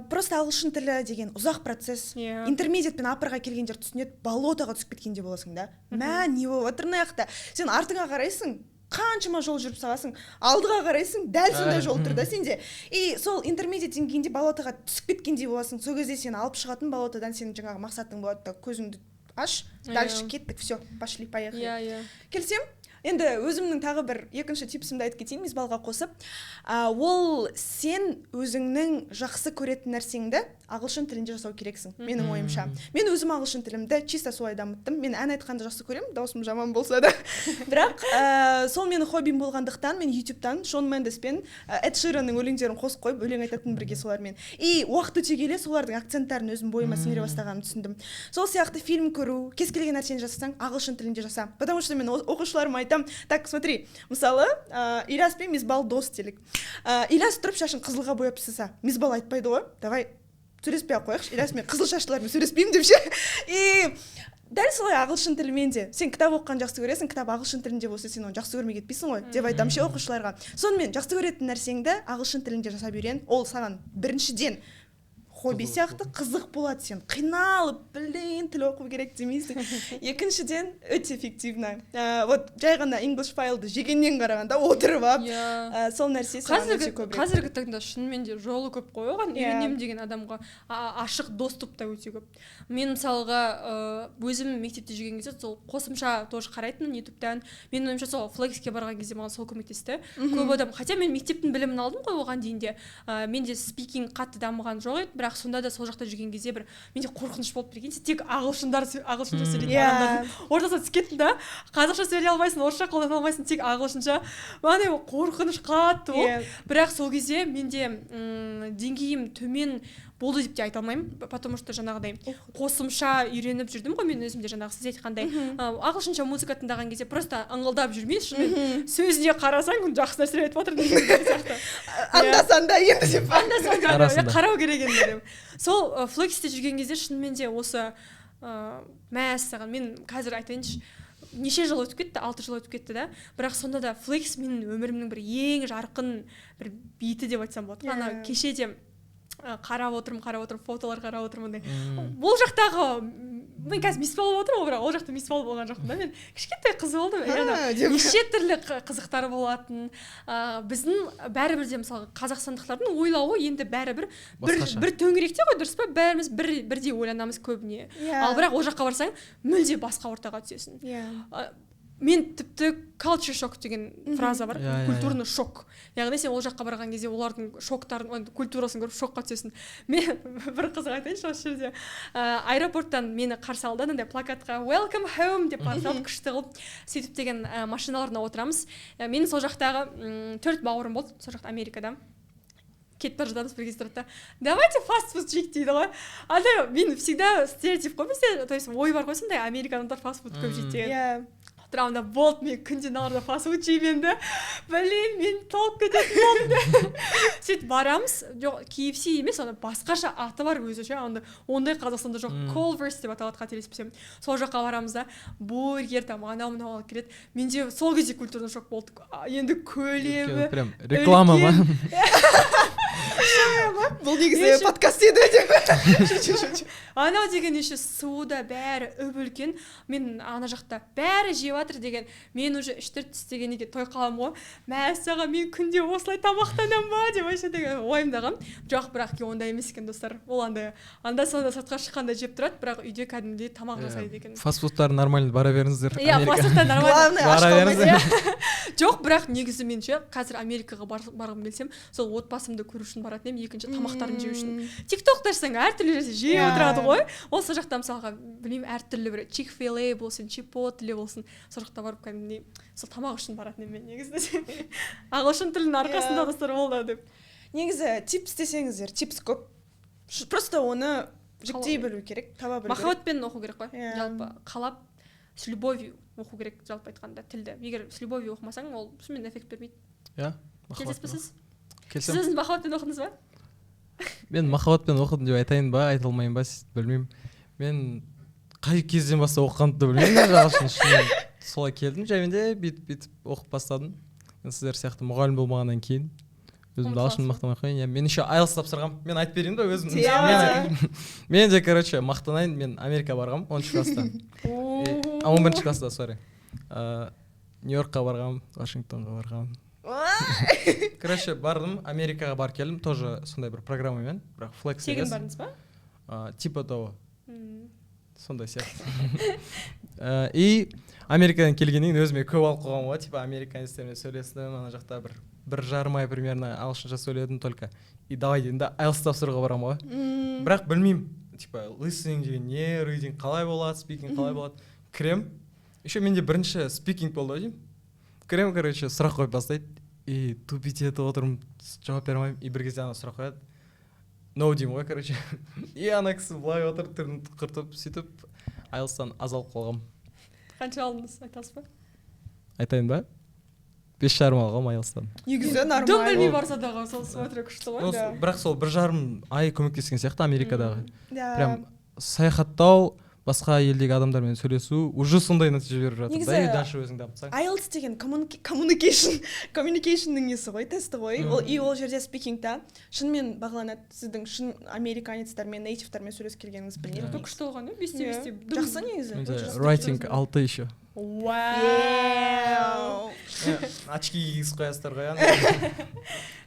Просто ағылшын тілі деген ұзақ процесс. Интермедиат пен апырға келгендер түсінеді, болотаға түсіп кеткенде боласың да. Не болып жатыр мына жақта? Сен артыңа қарайсың, қаншама жол жүріп саласың, алдыға қарайсың, дәл сондай жол тұр да сенде. И сол интермедиат деңгейінде болотаға түсіп кеткендей боласың. Сол кезде сені алып шығатын болотадан сенің жаңағы мақсатың болады да, көзіңді аш, дальше кеттік, все, пошли, поехали. Келсем? Енді өзімнің тағы бір екінші типсімді айтып кетейін, мисбалға қосып. Ол сен өзіңнің жақсы көретін нәрсеңді ағылшын тілінде жасау керексің, менің ойымша. Мен өзім ағылшын тілімді чисто солай дамыттым. Мен ән айтқанды жақсы көремін, даусым жаман болса да. Бірақ сол менің хоббим болғандықтан мен YouTube'тан Шон Мендес пен Эд Ширанның өлеңдерін қосып қойып, өлең айтатын бірге солармен. И уақыт өте келе солардың акценттарын өзім бойыма сіңіре бастағанын түсіндім. Сол сияқты фильм көру, кез келген нәрсені жасасаң, ағылшын тілінде жаса. Потому что мен оқушыларыма айтам, так, смотри, мысалы, Ильяс пен мисбал дос делік. Ильяс тұрып шашын қызылға бояп тастаса, мисбал айтпайды ғой, давай сөйлеспей ақ қояйықшы, Ильяс мен қызыл шаштылармен сөйлеспеймін деп ше. И дәл солай ағылшын тілімен де. Сен кітап оқыған жақсы көресің, кітап ағылшын тілінде болса, сен оны жақсы көрмей кетпейсің ғой, деп айтам ше оқушыларға. Сонымен жақсы көретін нәрсеңді ағылшын тілінде жасап үйрен. Ол саған біріншіден хобби сияқты қызық болады, сен қиналып, тіл оқу керек демейсің. Екіншіден өте эффективно. Вот жай ғана English файлды жегеннен қарағанда отырып алып, сол нәрсе саған өте көп. Қазіргі таңда шынымен де жолы көп қой оған, үйренемін деген адамға ашық доступ та өте көп. Мен мысалға өзім мектепте жүрген кезде сол қосымша тоже қарайтынмын YouTube'дан. Менің ойымша сол Flexке барған кезде маған сол көмектесті. Көп адам, хотя мен мектептің білімін алдым ғой оған дейін де. Менде спикинг қатты дамыған жоқ еді, бірақ сонда да сол жақта жүрген кезде бір менде қорқыныш болып берген. Сен тек ағылшынша сөйлейтін адамдардың ортасына түсіп кеттің да, қазақша сөйлей алмайсың, орысша қолдана алмайсың, тек ағылшынша. Маған қорқыныш қатты болды. Бірақ сол кезде менде деңгейім төмен болды деп те айта алмаймын, потому что жаңағыдай қосымша үйреніп жүрдім ғой мен өзімде, жаңағы сіз айтқандай ағылшынша музыка тыңдаған кезде просто ыңылдап жүрмей, шынымен сөзіне қарасаң жақсы нәрсе айтып жатыр деген сияқты. Анда-санда енді деп қарау керек енді. Сол Flexте жүрген кезде шынымен де осы мәссаған, мен қазір айтайыншы, неше жыл өтіп кетті, 6 жыл өтіп кетті да, бірақ сонда да Flex менің өмірімнің бір ең жарқын бір бейті деп айтсам болады. Ана кеше де қарап отырмын, фотолар қарап отырмын. Ол жақтағы мен қазір мисбал болып отырмын, бірақ ол жақта мисбал болған жоқпын да. Мен кішкентай қыз болдым. Неше түрлі қызықтар болатын. Біздің бәрібір де мысалы қазақстандықтардың ойлауы енді бәрібір бір төңіректе ғой, дұрыс па? Бәріміз бірдей ойланамыз көбіне. Ал бірақ ол жаққа барсаң мүлде басқа ортаға түсесің. Мен тіпті culture shock деген фраза бар, культурный шок. Яғни сен ол жаққа барған кезде олардың шоктарын, культурасын көріп шокқа түсесің. Мен бір қызық айтайыншы осы жерде. Аэропорттан мені қарсы алды, андай плакатқа welcome home деп қарсы алып, күшті қылып, сөйтіп деген машиналарына отырамыз. Менің сол жақтағы 4 бауырым болды, сол жақта Америкада. Кетіп бара жатамыз бір кезде тұрады да, давайте фастфуд жейік дейді ғой. Андай мен всегда стереотип қой бізде, то есть ой бар ғой сондай, американдықтар фастфуд көп жейді деген. Тұрамда болды, мен күнде наурда фастфуд жеймін де. Блин, мен толып кететін болдым. Сөйтіп барамыз, жоқ, KFC емес, ана басқаша аты бар өзінше, ондай Қазақстанда жоқ, Culver's деп аталады, қателеспесем. Сол жаққа барамыз да, бургер там анау-мынау алып келеді. Менде сол кезде культурный шок болды. Енді көлемі. Прям реклама ма? Бұл негізі подкаст еді деп. анау деген еще суда бәрі үлкен, мен ана жақта бәрі жеп жатыр деген, мен уже 3-4 істегеннен кейін той қаламын ғой, мәссаған мен күнде осылай тамақтанамын ба деп вообще деген ойымдағам. Жоқ, бірақ ондай емес екен достар. Ол анда-санда сыртқа шыққанда жеп тұрады, бірақ үйде кәдімгідей тамақ жасайды екен. Фастфудтар нормально бара беріңіздер. Иә, фастфудтар нормально. Бара беріңіздер. Жоқ, бірақ негізі мен ше қазір Америкаға барғым келсем, сол отбасымды көру үшін баратын едім, екінші тамақтарын жеу үшін. TikTok'та ашсаң әртүрлі жерде жеп отырады ғой. Осы жақта мысалға білмеймін, әртүрлі бір Chick-fil-A болсын, Chipotle болсын, сол жақта барып кәдімгідей сол тамақ үшін баратын едім мен негізі. Ағылшын тілінің арқасында достар болды деп. Негізі типс десеңіздер, типс көп. Просто оны жіктей білу керек, таба білу керек. Махаббатпен оқу керек қой. Жалпы қалап с любовью оқу керек, жалпы айтқанда тілді. Егер с любовью оқымасаң, ол шынымен эффект бермейді. Иә. Келесіз сіз? Келсем. Сіз махаббатпен оқыдыңыз ба? Мен махаббатпен оқыдым деп айтайын ба, айта алмайын ба, білмеймін. Мен қай кезден бастап оқығанымды білмеймін, ағылшын шынымен. Солай келдім, жайменде бүйтіп оқып бастадым. Мен сіздер сияқты мұғалім болмағаннан кейін өзімді ағылшын мақтамай қояйын. Мен еще IELTS тапсырғам. Мен айтып берейін ба өзім? Мен де, короче, мақтанайын. Мен Америка барғам 10 класста. 11 класста, sorry. Нью-Йоркқа барғам, Вашингтонға барғам. Короче, бардым, Америкаға барып келдім, тоже сондай бір программамен, бірақ флекс емес. Тегін бардыңыз ба? Типа того. Сондай сияқты. И Америкадан келгеннен кейін өзіме көп алып қойғам ғой, типа американецтермен сөйлестім, ана жақта бір жарым ай примерно ағылшынша сөйледім только. И давай деймін да, IELTS тапсыруға барамын ғой. Бірақ білмеймін, типа listening деген не, reading қалай болады, speaking қалай болады. Кірем. Еще менде бірінші speaking болды деймін. Кірем, короче, сұрақ қойып бастайды. И тупить етіп отырмын, жауап бере алмаймын. И бір кезде ана сұрақ қояды. No деймін ғой, короче. И ана кісі былай отырып, түрін құртып, сөйтіп IELTS-тан азалып қалғам. Қанша алдыңыз, айтасыз ба? Айтайын ба? 5,5 алғам IELTS-тан. Негізі нормально. Дым білмей барса дағы, сол смотря күшті ғой. Бірақ сол 1,5 ай көмектескен сияқты Америкадағы. Прям саяхаттау, басқа елдегі адамдармен сөйлесу уже сондай нәтиже беріп жатыр. Да, и дальше өзің дамытсаң. IELTS деген communicationның несі ғой, тесті ғой. Ол жерде speaking-та шынымен бағаланады. Сіздің шын американецтермен, нейтивтермен сөйлесіп келгеніңіз білінеді. Күшті олған, 5-те. Жақсы негізі. Writing 6 еще. Вау. Очки кигізіп қоясыздар ғой.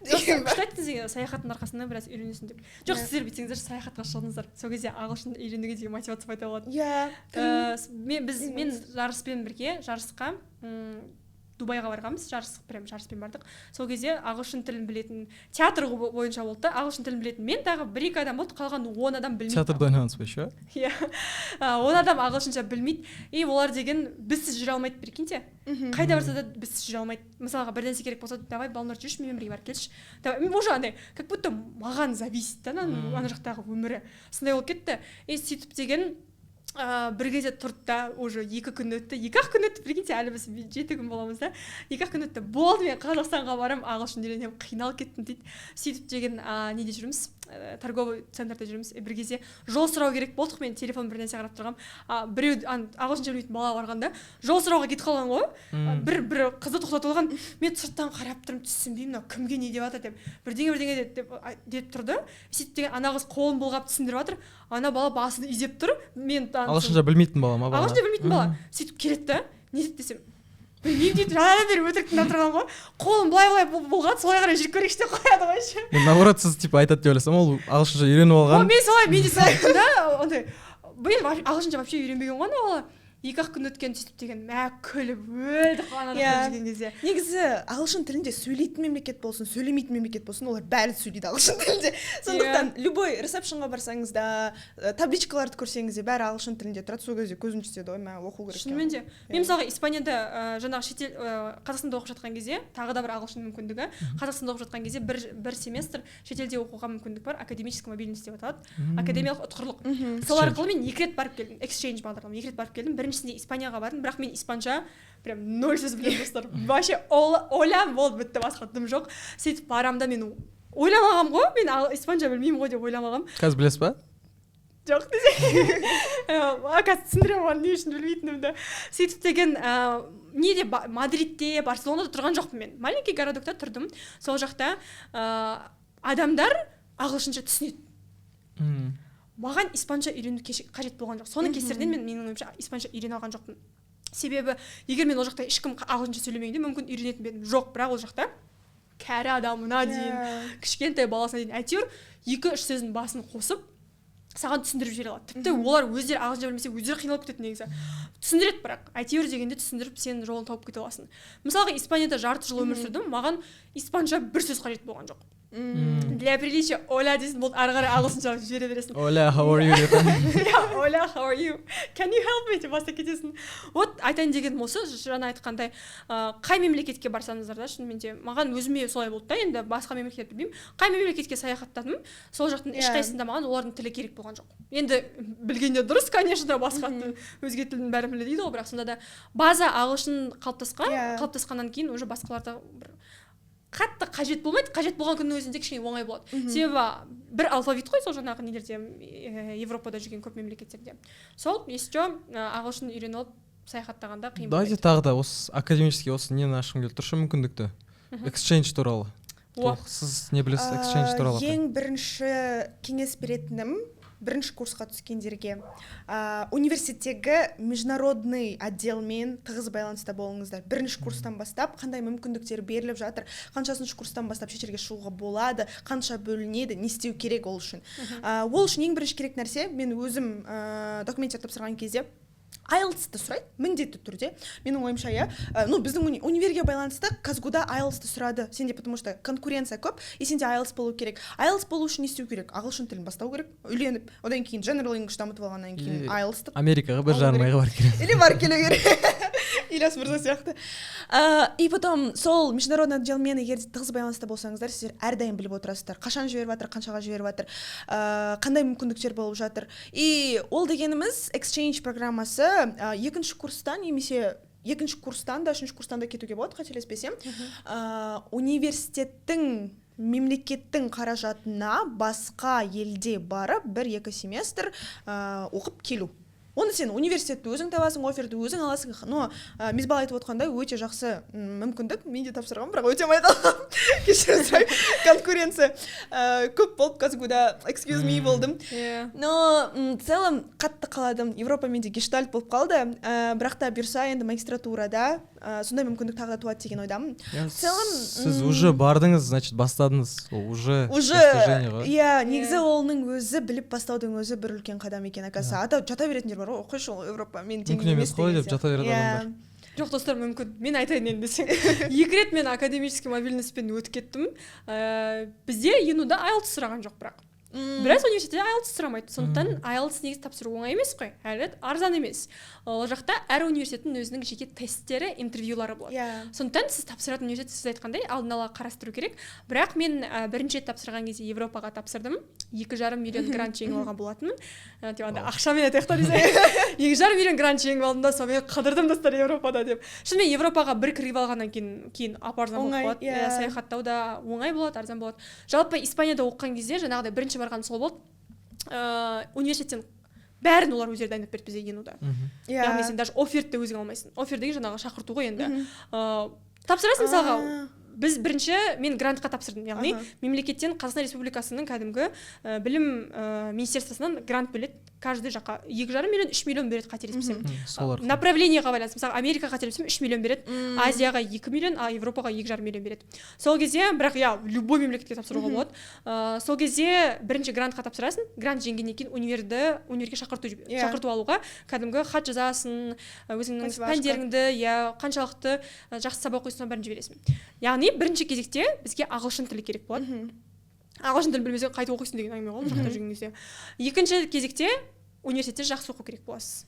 Кстати, саяхаттың арқасында біраз үйренесің деп. Жоқ, сіздер бүйтсеңіздер саяхатқа шығыңыздар. Сол кезде ағылшын үйренуге деген мотивация пайда болады. Иә. Мен жарыспен бірге жарысқа Дубайға барғанбыз, жарыспен бардық. Сол кезде ағылшын тілін білетін, театр бойынша болды да, ағылшын тілін білетін мен тағы 1-2 адам болды, қалған 10 адам білмейді. Театрда ойнағансыз ба еще? Иә. 10 адам ағылшынша білмейді. И олар деген бізсіз жүре алмайды, прикиньте. Қайда барса да бізсіз жүре алмайды. Мысалға бір нәрсе керек болса, давай балалар жүрші, мен бірге барып келші. Мен уже андай, как будто маған зависит да, ана жақтағы өмірі. Сондай болып кетті. И сөйтіп деген бір кезде тұрды да, уже 2 күн өтті, 2-ақ күн өтті, прикиньте, әлі біз 7 күн боламыз да, 2-ақ күн өтті, болды, мен Қазақстанға барам, ағылшын үйренемін, қиналып кеттім дейді. Сөйтіп деген неде жүрміз, торговый центрда жүрміз. Бір кезде жол сұрау керек болдық, мен телефон бір нәрсе қарап тұрғам, біреу ағылшынша білмейтін бала барғанда жол сұрауға кетіп қалған ғой. Бір қызды тоқтатып алған, мен сырттан қарап тұрмын, түсінбеймін, мынау кімге не деп жатыр деп. Бірдеңе деп тұрды. Сөйтіп деген ана қыз қолын бұлғап түсіндіріп жатыр. Ана бала басын изеп тұр. Мен ағылшынша білмейтін бала ма? Ағылшынша білмейтін бала. Сөйтіп келеді да, не дейді десем, білмеймін дейді, жаңадан бері өтірік тыңдап тұрған ғой. Қолын былай бұлғады, солай қарай жүріп көрейікші деп қояды ғой ше. Мен наоборот сіз типа айтады деп ойласам, ол ағылшынша үйреніп алған. Мен де солай айттым да, ондай. Мен ағылшынша вообще үйренбеген ғой ана бала. 2-ақ күн өткен сөйтіп деген күліп өлдік анада жүрген кезде. Негізі ағылшын тілінде сөйлейтін мемлекет болсын, сөйлемейтін мемлекет болсын, олар бәрі сөйлейді ағылшын тілінде. Сондықтан любой ресепшнға барсаңыз да, табличкаларды көрсеңіз де бәрі ағылшын тілінде тұрады. Сол кезде көзің жетеді, ой, мә оқу керек. Шынымен де. Мен мысалға Испанияда жаңағы шетел Қазақстанда оқып жатқан кезде тағы да бір ағылшын мүмкіндігі. Қазақстанда оқып жатқан кезде бір семестр шетелде оқуға мүмкіндік бар, академический мобильность деп аталады. Академиялық ұтқырлық. Сол арқылы мен 2 рет барып келдім, exchange бағдарлама 2 рет барып келдім. Біріншісінде Испанияға бардым, бірақ мен испанша прям 0 сөз білемін достар. Вообще ойлам болды, бітті, басқа дым жоқ. Сөйтіп барамда мен ойламағам ғой, мен испанша білмеймін ғой деп ойламағам. Қазір білесіз ба? Жоқ десе. Қазір түсіндіремін оған не үшін білмейтінімді. Сөйтіп деген неде Мадридте, Барселонада тұрған жоқпын мен. Маленький городокта тұрдым. Сол жақта адамдар ағылшынша түсінеді. маған испанша үйрену қажет болған жоқ. Соның кесірінен менің ойымша испанша үйрене алған жоқпын. Себебі егер мен ол жақта ешкім ағылшынша сөйлемегенде мүмкін үйренетін бе едім. Жоқ, бірақ ол жақта кәрі адамына дейін, кішкентай баласына дейін әйтеуір 2-3 сөздің басын қосып саған түсіндіріп жібере алады. Тіпті олар өздері ағылшынша білмесе өздері қиналып кетеді негізі. Түсіндіреді, бірақ әйтеуір дегенде түсіндіріп сен жолын тауып кете аласың. Мысалға Испанияда жарты жыл өмір сүрдім, маған испанша бір сөз қажет болған жоқ. Для приличия оля дейсің, болды ары қарай ағылшынша жібере бересің. Оля, how are you деп. Оля, how are you? Can you help me деп баста кетесің. Вот айтайын дегенім осы, жаңа айтқандай, қай мемлекетке барсаңыздар да, шынымен де маған өзіме солай болды да, енді басқа мемлекет білмеймін. Қай мемлекетке саяхаттадым, сол жақтың ешқайсысында маған олардың тілі керек болған жоқ. Енді білгенде дұрыс, конечно, басқа өзге тілдің бәрін біледі дейді ғой, бірақ сонда да база ағылшын қалыптасқаннан кейін уже басқаларда бір қатты қажет болмайды. Қажет болған күннің өзінде кішкене оңай болады. Себебі бір алфавит қой сол жаңағы нелерде, Европада жүрген көп мемлекеттерде. Сол еще ағылшын үйреніп алып саяхаттағанда қиын болмайды. Давайте тағы да осы академический осы нені ашқым келіп тұр, мүмкіндікті. Exchange туралы. Сіз не білесіз exchange туралы? Ең бірінші кеңес беретінім бірінші курсқа түскендерге университеттегі международный отделмен тығыз байланыста болыңыздар. Бірінші курстан бастап қандай мүмкіндіктер беріліп жатыр, қаншасыншы курстан бастап шетелге шығуға болады, қанша бөлінеді, не істеу керек ол үшін. Ол үшін ең бірінші керек нәрсе, мен өзім документтер тапсырған кезде IELTS-ті сұрайды, міндетті түрде. Менің ойымша, біздің универге байланысты Казгуда IELTS-ті сұрады. Сенде, потому что конкуренция көп, и сенде IELTS болу керек. IELTS болу үшін не істеу керек? Ағылшын тілін бастау керек, үйленіп, одан кейін General English дамытып алғаннан кейін IELTS-ті. Америкаға бір жарым айға бар керек. Или бар келу керек. Ильяс мырза сияқты. И потом сол международный отделмен егер тығыз байланыста болсаңыздар, сіздер әрдайым біліп отырасыздар. Қашан жіберіп жатыр, қаншаға жіберіп жатыр, қандай мүмкіндіктер болып жатыр. И ол дегеніміз exchange программасы екінші курстан немесе екінші курстан да үшінші курстан да кетуге болады, қателеспесем. Университеттің мемлекеттің қаражатына басқа елде барып 1-2 семестр оқып келу. Оны сен университетті өзің табасың, оферді өзің аласың. Но Мезбал айтып отқандай өте жақсы мүмкіндік. Мен де тапсырғам, бірақ өте алмай қалдым. Кешірім сұраймын. Конкуренция көп болып, Казгуда excuse me болдым. Но в целом қатты қаладым. Европа менде гештальт болып қалды. Бірақ та бұйырса енді магистратурада сондай мүмкіндік тағы да туады деген ойдамын. В целом сіз уже бардыңыз, значит, бастадыңыз. Уже иә, негізі олның өзі біліп бастаудың өзі бір үлкен қадам екен. Ата жата беретіндер бар, қойшы ол Европа мен тең емес қой деп жата береді адамдар. Жоқ, достар, мүмкін. Мен айтайын енді десең. 2 рет мен академический мобильностьпен өтіп кеттім. Бізде ЕНУда IELTS сұраған жоқ, бірақ. Біраз университетте IELTS сұрамайды. Сондықтан IELTS негізі тапсыру оңай емес қой. Әлі арзан емес. Ол жақта әр университеттің өзінің жеке тесттері, интервьюлары болады. Сондықтан сіз тапсыратын университет, сіз айтқандай алдын ала қарастыру керек. Бірақ мен бірінші рет тапсырған кезде Европаға тапсырдым. 2,5 миллион грант жеңіп алған болатынмын. Ақшамен айтайық та десең. 2,5 миллион грант жеңіп алдым да, сонымен қыдырдым достар Европада деп. Шынымен Европаға бір кіріп алғаннан кейін арзан болып болады. Саяхаттау да оңай болады, арзан болады. Жалпы Испанияда оқыған кезде жаңағыдай бірінші барған сол болды. Университеттен бәрін олар өздері дайындап берді бізде ЕНУда. Яғни сен даже оферді өзің алмайсың. Офер деген жаңағы шақырту ғой енді. Тапсырасың мысалға. Мен грантқа тапсырдым, яғни мемлекеттен Қазақстан Республикасының кәдімгі білім министерствосынан грант бөледі. Каждый жаққа 2,5 миллион, 3 миллион береді, қателеспесем. Направлениеға байланысты. Мысалы, Америкаға қателеспесем 3 миллион береді, Азияға 2 миллион, а Европаға 2,5 миллион береді. Сол кезде, бірақ любой мемлекетке тапсыруға болады. Сол кезде бірінші грантқа тапсырасың, грант жеңгеннен кейін универге шақырту алуға, кәдімгі хат жазасың, өзіңнің пәндеріңді, қаншалықты жақсы сабақ оқисың, бәрін жібересің. Яғни бірінші кезекте бізге ағылшын тілі керек болады. Ағылшын тілін білмесең қайта оқисың деген әңгіме ғой, жақта жүрген кезде. Екінші кезекте университетте жақсы оқу керек боласыз.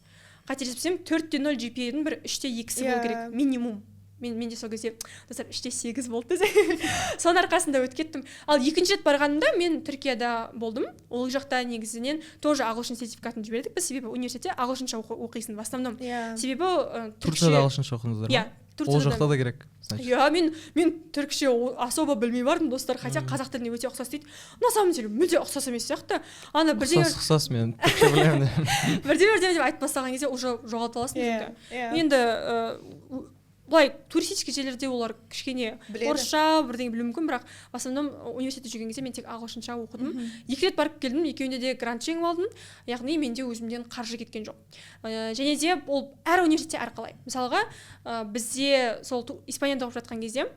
Қателеспесем 4.0 GPA-дің бір 3.2-сі болу керек, минимум. Менде сол кезде 3.8 болды десе. Соның арқасында өтіп кеттім. Ал екінші рет барғанымда мен Түркияда болдым. Ол жақта негізінен тоже ағылшын сертификатын жібердік. Біз себебі университетте ағылшынша оқисың в основном. Себебі Турцияда ағылшынша оқыңыздар ма? Ол жақта да керек. Мен түркше особо білмей бардым, достар, хотя қазақ тіліне өте ұқсас дейді. На самом деле мүлде ұқсас емес сияқты. Ұқсас мен түркше білемін. Бірдеме деп айтып бастаған кезде уже жоғалтып аласың. Енді былай туристический жерлерде олар кішкене Біледі. орысша бірдеңе білуі мүмкін, бірақ в основном университетте жүрген кезде мен тек ағылшынша оқыдым. 2 рет барып келдім, екеуінде де грант жеңіп алдым, яғни менде өзімден қаржы кеткен жоқ. Және де ол әр университетте әрқалай. Мысалға бізде сол Испанияда оқып жатқан кезде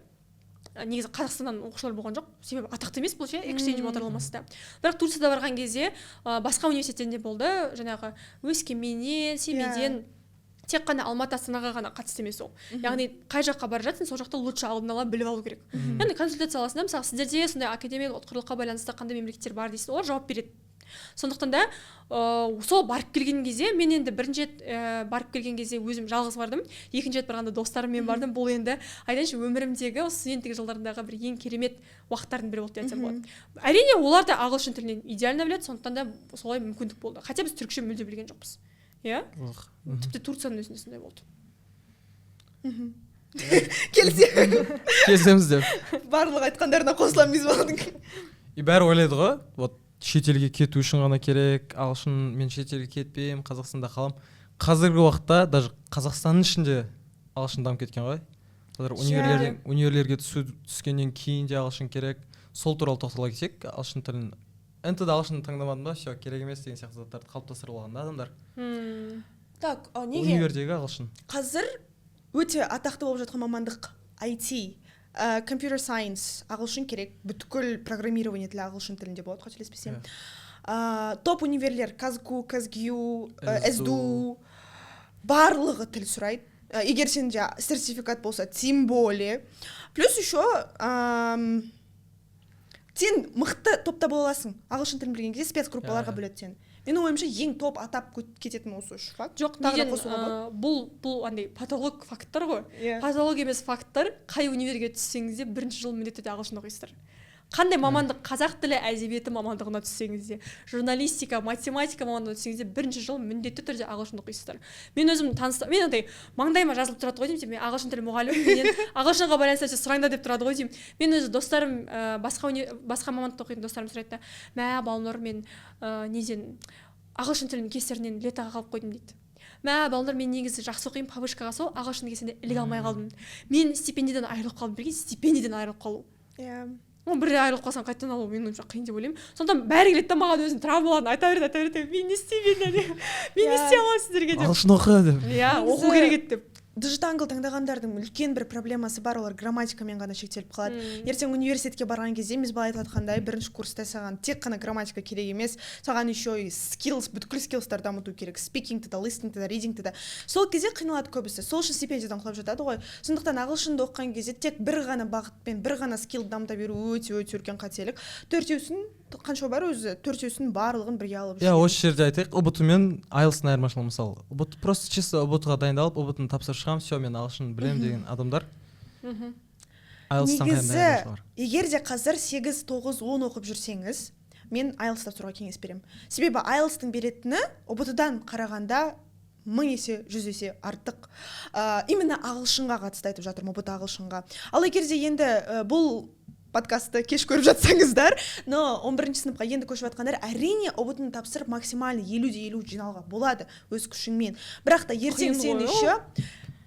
негізі Қазақстаннан оқушылар болған жоқ, себебі атақты емес бұл ше, эксчейндж бағдарламасында. Бірақ Турцияда барған кезде басқа университеттерде болды, жаңағы Өскеменнен, Семейден, тек қана Алматы, Астанаға ғана қатысты емес ол. Яғни қай жаққа бара жатсың, сол жақта лучше алдын ала біліп алу керек. Яғни консультация саласында мысалы сіздерде сондай академиялық ұтқырлыққа байланысты қандай мемлекеттер бар дейсіз, олар жауап береді. Сондықтан да сол барып келген кезде мен енді бірінші рет барып келген кезде өзім жалғыз бардым, екінші рет барғанда достарыммен бардым. Бұл енді айтайыншы өмірімдегі осы студенттік жылдарындағы бір ең керемет уақыттардың бірі болды деп айтсам болады. Әрине олар да ағылшын тілінен идеально біледі, сондықтан да солай мүмкіндік болды. Хотя біз түркше мүлде білген жоқпыз. Иә? Тіпті Турцияның өзінде сондай болды. Келісеміз деп. Барлық айтқандарына қосыламыз баланың. Бәрі ойлайды ғой, вот шетелге кету үшін ғана керек, ағылшын мен шетелге кетпеймін, Қазақстанда қалам. Қазіргі уақытта даже Қазақстанның ішінде ағылшын дамып кеткен ғой. Универлерге түскеннен кейін де ағылшын керек. Сол туралы тоқтала кетсек, ағылшын тілін НТ-да ағылшын таңдамадым ба, все, керек емес деген сияқты заттарды қалыптастырып алған адамдар. Так, неге? Универдегі ағылшын. Қазір өте атақты болып жатқан мамандық IT, computer science ағылшын керек, бүткіл программирование тілі ағылшын тілінде болады, қателеспесем. Топ универлер Казгу, Казгю, СДУ барлығы тіл сұрайды. Егер сенде сертификат болса, тем более. Плюс еще сен мықты топта бола аласың. Ағылшын тілін білген кезде спецгруппаларға бөледі сені. Менің ойымша ең топ атап кететін осы үш факт. Жоқ, неден бұл андай патолог факттар ғой. Патолог емес факттар, қай универге түссеңіз де бірінші жыл міндетті түрде ағылшын оқисыздар. Қандай мамандық, қазақ тілі әдебиеті мамандығына түссеңіз де, журналистика, математика мамандығына түссеңіз де бірінші жыл міндетті түрде ағылшын оқисыздар. Мен өзім мен андай маңдайыма жазылып тұрады ғой деймін, мен ағылшын тілі мұғаліммін, менен ағылшынға байланысты сұраңдар деп тұрады ғой деймін. Мен өзі достарым басқа мамандықта оқитын достарым сұрайды да, мә балалар мен неден ағылшын тілінің кесірінен летаға қалып қойдым дейді. Мә балалар мен негізі жақсы оқимын, повышкаға сол ағылшын кесірінде іліге алмай қалдым. Мен стипендиядан айырылып қалдым, білген стипендиядан айырылып қалу. Бір айырылып қалсам қайтадан алу менің ойымша қиын деп ойлаймын. Сондықтан бәрі келеді да маған өзінің травмаларын айта береді. Мен не істеймін, мен не істей аламын сіздерге деп. Ағылшын оқы деп. Иә, оқу керек еді деп. Digital таңдағандардың үлкен бір проблемасы бар, олар грамматикамен ғана шектеліп қалады. Ертең университетке барған кезде біз былай айтқандай бірінші курста саған тек қана грамматика керек емес, саған еще и skills, бүткіл skillстар дамыту керек. Speaking-ті да, listening-ті да, reading-ті да. Сол кезде қиналады көбісі. Сол үшін стипендиядан құлап жатады ғой. Сондықтан ағылшынды оқыған кезде тек бір ғана бағытпен, бір ғана скилл дамыта беру өте үлкен қателік. Төртеусін қанша бар өзі, төртеусін барлығын бірге алып жүрген. Осы жерде айтайық, ұбт мен IELTS-тың айырмашылығы мысалы. ұбт просто чисто ұбт-ға дайындалып, ұбт-ны тапсырып шығамын, все, мен ағылшын білемін деген адамдар. IELTS-тан қандай айырмашылығы бар? Егер де қазір 8, 9, 10 оқып жүрсеңіз, мен IELTS тапсыруға кеңес беремін. Себебі IELTS-тың беретіні ұбт-дан қарағанда 1000 есе, 100 есе артық. Именно ағылшынға қатысты айтып жатырмын, ұбт ағылшынға. Ал егер де енді бұл подкастты кеш көріп жатсаңыздар, но 11 сыныпқа енді көшіп жатқандар әрине ұбт-ны тапсырып максимально 50-50 жинауға болады өз күшіңмен. Бірақ та ертең сен еще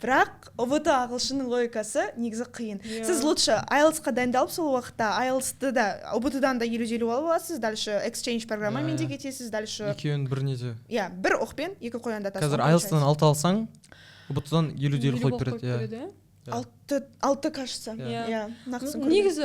бірақ ұбт ағылшынның логикасы негізі қиын. Сіз лучше IELTS-қа дайындалып сол уақытта IELTS-ті да ұбт-дан да 50-50 алып аласыз, дальше exchange программамен де кетесіз, дальше екеуін бір неде. Иә, бір оқпен екі қоянда тасың. Қазір IELTS-тан 6 алсаң, ұбт-дан 50-50 қойып береді. 6 кажется. Негізі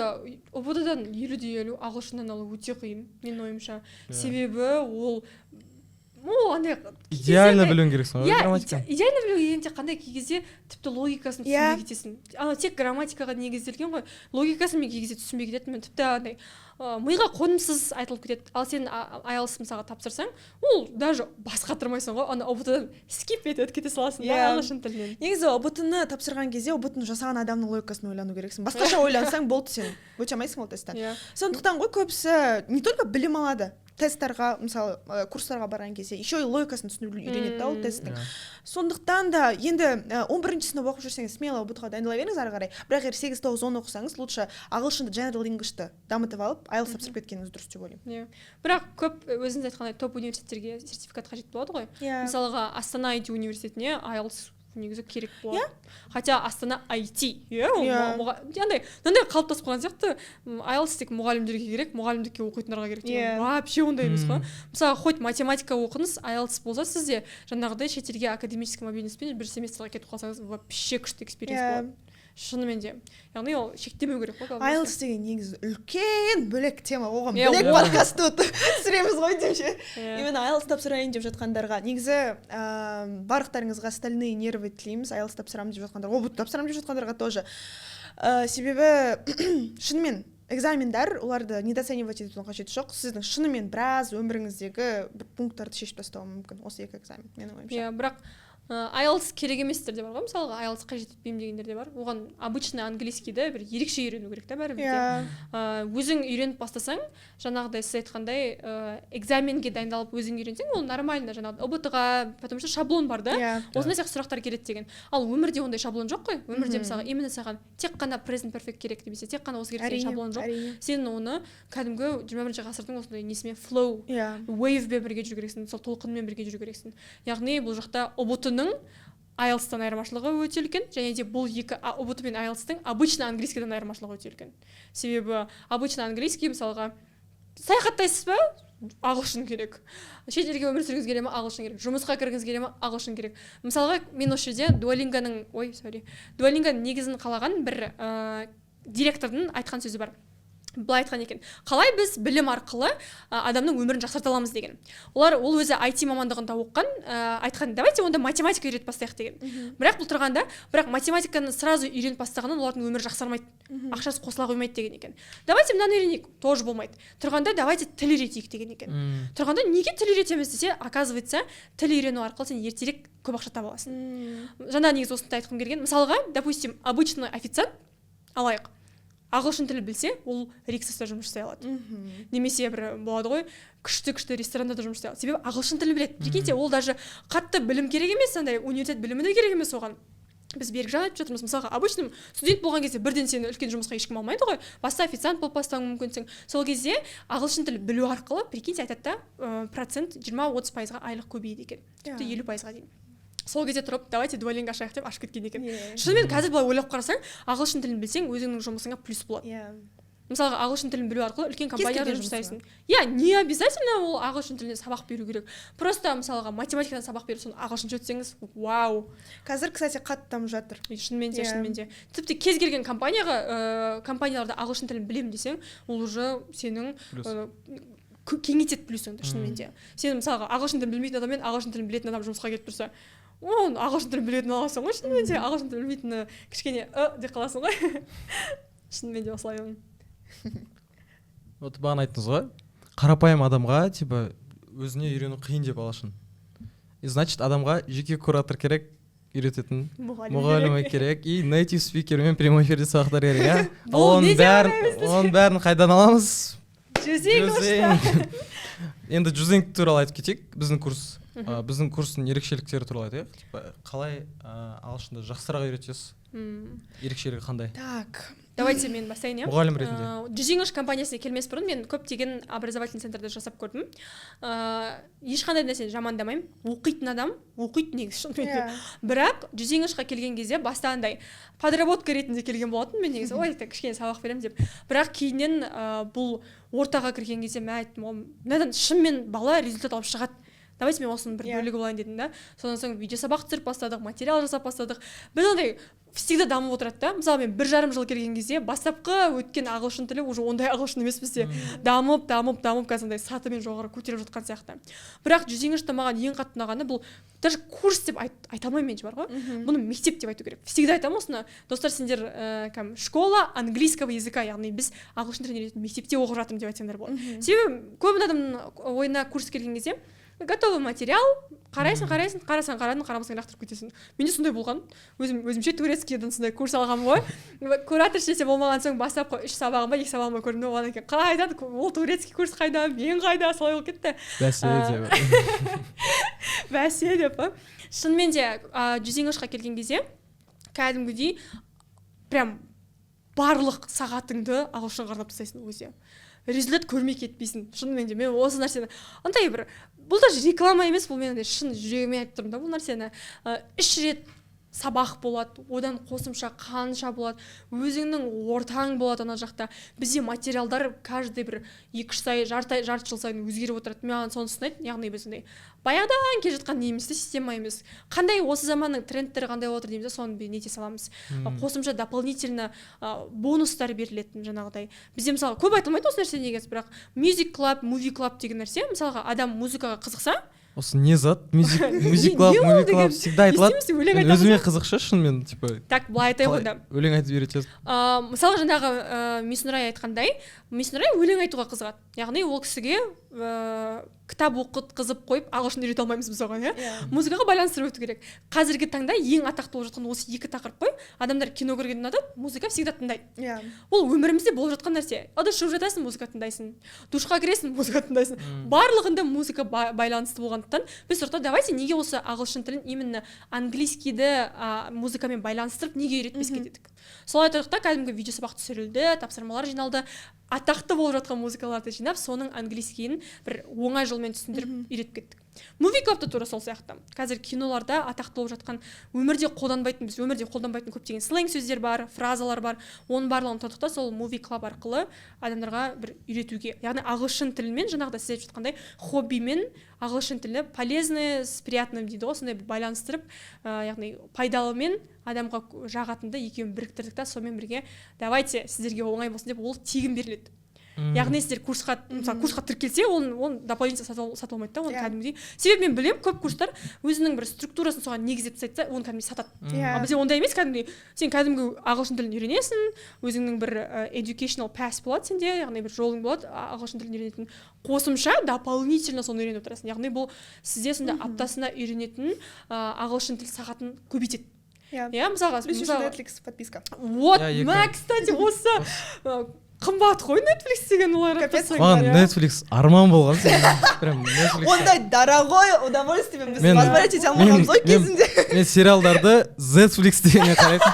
ұбт-дан 50-50 ағылшыннан алу өте қиын, менің ойымша. Себебі ол андай идеально білуің керексің ғой грамматиканы. Идеально білу дегенде қандай кей кезде тіпті логикасын түсінбей кетесің. Тек грамматикаға негізделген ғой. Логикасын мен кей кезде түсінбей кететінмін. Тіпті андай миға қонымсыз айтылып кетеді. Ал сен IELTS мысалға тапсырсаң, ол даже бас қатырмайсың ғой. Ана ұбт-дан скип етіп кете саласың да ағылшын тілінен. Негізі ұбт-ны тапсырған кезде ұбт-ны жасаған адамның логикасын ойлану керексің. Басқаша ойлансаң болды, сен өте алмайсың ол тесттен. Сондықтан ғой көбісі не только білім алады, тесттарға, мысалы, курстарға барған кезде еще и логикасын түсініп үйренеді да ол тесттің. Сондықтан да енді 11 сынып оқып жүрсеңіз, смело ұбт-ға дайындала беріңіз ары қарай. Бірақ егер 8, 9, 10 оқысаңыз, лучше ағылшынды general English-ті дамытып алып, IELTS тапсырып кеткеніңіз дұрыс деп ойлаймын. Бірақ көп өзіңіз айтқандай топ университеттерге сертификат қажет болады ғой. Мысалға Астана IT университетіне IELTS негізі керек болады. Хотя Астана IT, мынандай қалыптасып қалған сияқты. IELTS тек мұғалімдерге керек, мұғалімдікке оқитындарға керек деген. Вообще ондай емес қой. Мысалы, хоть математика оқыңыз, IELTS болса сізде жаңағыдай шетелге академический мобильностьпен бір семестрға кетіп қалсаңыз, вообще күшті экспириенс болады. Шынымен де. Яғни ол шектемеу керек қой. IELTS деген негізі үлкен бөлек тема, оған бөлек подкастты түсіреміз ғой демше. Именно IELTS тапсырайын деп жатқандарға, негізі барлықтарыңызға стальные нервы тілейміз. IELTS тапсырамын деп жатқандар, ОБУТ тапсырамын деп жатқандарға тоже. Себебі шынымен экзамендар, оларды недооценивать етудің қажеті жоқ. Сіздің шынымен біраз өміріңіздегі бір пункттарды шешіп тастауы мүмкін осы екі экзамен, менің ойымша. Бірақ IELTS керек еместер де бар ғой, мысалға IELTS қажет етпеймін дегендер де бар. Оған обычный английскийді бір ерекше үйрену керек та бәрібір. Өзің үйреніп бастасаң, жаңағыдай сіз айтқандай, экзаменге дайындалып өзің үйренсең, ол нормально, жаңағыдай ОБТ-ға, потому что шаблон бар да. Осындай сияқты сұрақтар келеді деген. Ал өмірде ондай шаблон жоқ қой. Өмірде мысалы, именно саған тек қана present perfect керек немесе тек қана осы керек деген шаблон жоқ. Сен оны кәдімгі 21-ші ғасырдың осындай несімен flow, wave-бен бірге жүру керексің, сол толқынмен бірге жүру керексің. Яғни бұл жақта ОБТ-ның IELTS-тан айырмашылығы өте үлкен, және де бұл екі ОБТ пен IELTS-тың обычный английскийдан айырмашылығы өте үлкен. Себебі обычный английский мысалға саяхаттайсыз ба? Ағылшын керек. Шетелге өмір сүргіңіз келе ме? Ағылшын керек. Жұмысқа кіргіңіз келе ме? Ағылшын керек. Мысалға мен осы жерде Duolingoның негізін қалаған бір директордың айтқан сөзі бар. Былай айтқан екен, қалай біз білім арқылы адамның өмірін жақсарта аламыз деген. Ол өзі IT мамандығында оққан, айтқан, давайте онда математика үйретіп бастайық деген. Бірақ бұл тұрғанда, бірақ математиканы сразу үйреніп бастағаннан олардың өмірі жақсармайды, ақшасы қосыла қоймайды деген екен. Давайте мынаны үйренейік, тоже болмайды. Тұрғанда давайте тіл үйретейік деген екен. Тұрғанда неге тіл үйретеміз десе, оказывается, тіл үйрену арқылы сен ертерек көп ақша таба аласың. Жаңа негізі осындай айтқым келген. Мысалға, допустим, обычный официант алайық. Ағылшын тілі білсе, ол Риксоста жұмыс жасай алады. Немесе бір болады ғой, күшті ресторанда да жұмыс жасай алады. Себебі ағылшын тілі біледі. Прикиньте, ол даже қатты білім керек емес, андай университет білімі де керек емес оған. Біз Берікжан айтып жатырмыз, мысалға, обычным студент болған кезде бірден сені үлкен жұмысқа ешкім алмайды ғой. Баста официант болып бастауың мүмкінсің. Сол кезде ағылшын тілі білу арқылы, прикиньте, айтады да, процент 20-30%-ға айлық көбейеді екен. Тіпті 50%-ға дейін. Сол кезде тұрып, давайте Duolingo ашайық деп ашып кеткен екен. Шынымен қазір былай ойлап қарасаң, ағылшын тілін білсең, өзіңнің жұмысыңа плюс болады. Мысалға, ағылшын тілін білу арқылы үлкен компанияда жұмыс жасайсың. Не обязательно ол ағылшын тіліне сабақ беру керек. Просто мысалға математикадан сабақ беріп, соны ағылшынша өтсеңіз, вау. Қазір, кстати, қатты дамып жатыр. Шынымен де. Тіпті кез келген компанияларда ағылшын тілін білемін десең, ол уже сенің кеңейтеді плюсыңды, шынымен де. Сен мысалға ағылшын тілін білмейтін адаммен ағылшын тілін білетін адам жұмысқа кетіп тұрса, ағылшын тілін білетін аласың ғой, шынымен де. Ағылшын тілін білмейтіні кішкене деп қаласың ғой. Шынымен де осылай. Вот бағана айттыңыз ғой, қарапайым адамға типа өзіне үйрену қиын деп ағылшын. Значит, адамға жеке куратор керек, үйрететін мұғалімі керек, и native speakerмен прямой эфирде сабақтар керек. Оның бәрін қайдан аламыз? Енді Juzzing туралы айтып кетейік. Біздің курстың ерекшеліктері туралы айтайық. Қалай ағылшынды жақсырақ үйретесіз? Ерекшелігі қандай? Так, давайте мен бастайын, мұғалім ретінде. Juzzing компаниясына келмес бұрын мен көптеген образовательный центрде жасап көрдім. Ешқандай нәрсені жамандамаймын. Оқитын адам оқиды негізі шынымен. Бірақ Juzzing-ға келген кезде бастағандай подработка ретінде келген болатын. Мен негізі ой, кішкене сабақ беремін деп. Бірақ кейіннен бұл ортаға кірген кезде мен айттым, мынадан шынымен бала результат алып шығады. Давайте мен осының бір бөлігі болайын дедім да. Содан соң видео сабақ түсіріп бастадық, материал жасап бастадық. Біз ондай всегда дамып отырады да. Мысалы мен 1,5 жыл келген кезде бастапқы өткен ағылшын тілі уже ондай ағылшын емес бізде. Дамып қазандай сатымен жоғары көтеріліп жатқан сияқты. Бірақ Juzzing-та маған ең қатты ұнағаны бұл даже курс деп айта алмаймын мен бар ғой. Бұны мектеп деп айту керек. Всегда айтамын осыны. Достар, сендер школа английского языка, яғни біз ағылшын тілін үйрететін мектепте оқып жатырмын деп айтсаңдар болады. Себебі көп адамның ойына курс келген кезде готовый материал, қарайсың, қарасаң қарадың, қарамасаң лақтырып кетесің. Менде сондай болған. Өзімше турецкийден сондай курс алғам ғой. Куратор істесе болмаған соң бастапқы 3 сабағым ба 2 сабағым ба көрдім. Одан кейін қайда? Ол турецкий курс қайда? Мен қайда? Солай болып кетті. Бәсе деп. Шынымен де Juzzing-ға келген кезде кәдімгідей прям барлық сағатыңды ағылшынға арнап тастайсың өзі. Результат көрмей кетпейсің. Шынымен де мен осы нәрсені андай бір бұл даже реклама емес, бұл мен шын жүрегіме айтып тұрмын да бұл нәрсені. 3 рет сабақ болады, одан қосымша қанша болады, өзіңнің ортаң болады ана жақта. Бізде материалдар каждый бір 2-3 ай, жарты жыл сайын өзгеріп отырады. Маған соны ұнайды, яғни біздің баяғыдан келе жатқан неміз система емес. Қандай осы заманның трендтері қандай отыр дейміз, соны нете саламыз. Қосымша дополнительно бонустар берілетін жаңағыдай. Бізде мысалы көп айтылмайды осы нәрсе негізі, бірақ Music Club, Movie Club деген нәрсе, мысалға адам музыкаға қызықса, осы не зат? Music Club, Movie Club всегда айтылады. Өзіме қызықшы шынымен, типа. Так, былай айтайық онда. Өлең айтып үйретесіз. Мысалы жаңағы Миснұрай айтқандай, Миснұрай өлең айтуға қызығады. Яғни ол кісіге кітап оқытқызып қойып ағылшын үйрете алмаймыз біз оған, музыкаға байланыстырып өту керек. Қазіргі таңда ең атақты болып жатқан осы екі тақырып қой. Адамдар кино көргенді ұнатады, музыка всегда тыңдайды. Ол өмірімізде болып жатқан нәрсе. Ыдыс жуып жатасың, музыка тыңдайсың. Душқа кіресің, музыка тыңдайсың. Барлығында музыка байланысты болғандықтан біз сұрақта давайте неге осы ағылшын тілін именно английскийді музыкамен байланыстырып неге үйретпеске дедік. Солай айтадық та, кәдімгі видео сабақ түсірілді, тапсырмалар жиналды, атақты болып жатқан музыкаларды жинап, соның английскийін бір оңай жолмен түсіндіріп үйретіп кеттік. Movie Club та тура сол сияқты. Қазір киноларда атақты болып жатқан өмірде қолданбайтын көптеген сленг сөздер бар, фразалар бар. Оның барлығын тұтықта сол Movie Club арқылы адамдарға бір үйретуге. Яғни ағылшын тілімен жаңағыда сіз айтып жатқандай хоббимен ағылшын тілі полезный с приятным дейді ғой, сондай байланыстырып, яғни пайдалымен адамға жағатынды екеуін біріктірдік та, сонымен бірге давайте сіздерге оңай болсын деп ол тегін беріледі. Яғни сіздер курсқа тіркелсе, оны дополнительно сатып алмайды да, оны кәдімгідей. Себебі мен білемін, көп курстар өзінің бір структурасын соған негіздеп тастайды, оны кәдімгідей сатады. Бізде ондай емес, кәдімгідей сен кәдімгі ағылшын тілін үйренесің, өзіңнің бір educational pass болады сенде, яғни бір жолың болады ағылшын тілін үйренетін. Қосымша дополнительно соны үйреніп отырасың. Яғни бұл сізде сонда аптасына үйренетін ағылшын тіл сағатын көбейтеді. Мысалға Netflix подписка. Вот, кстати, осы қымбат қой Netflix деген олар. Маған Netflix арман болған. Ондай дорогое удовольствие біз посмотреть ете алмағанбыз ғой кезінде. Мен сериалдарды Netflix дегенге қарайтын.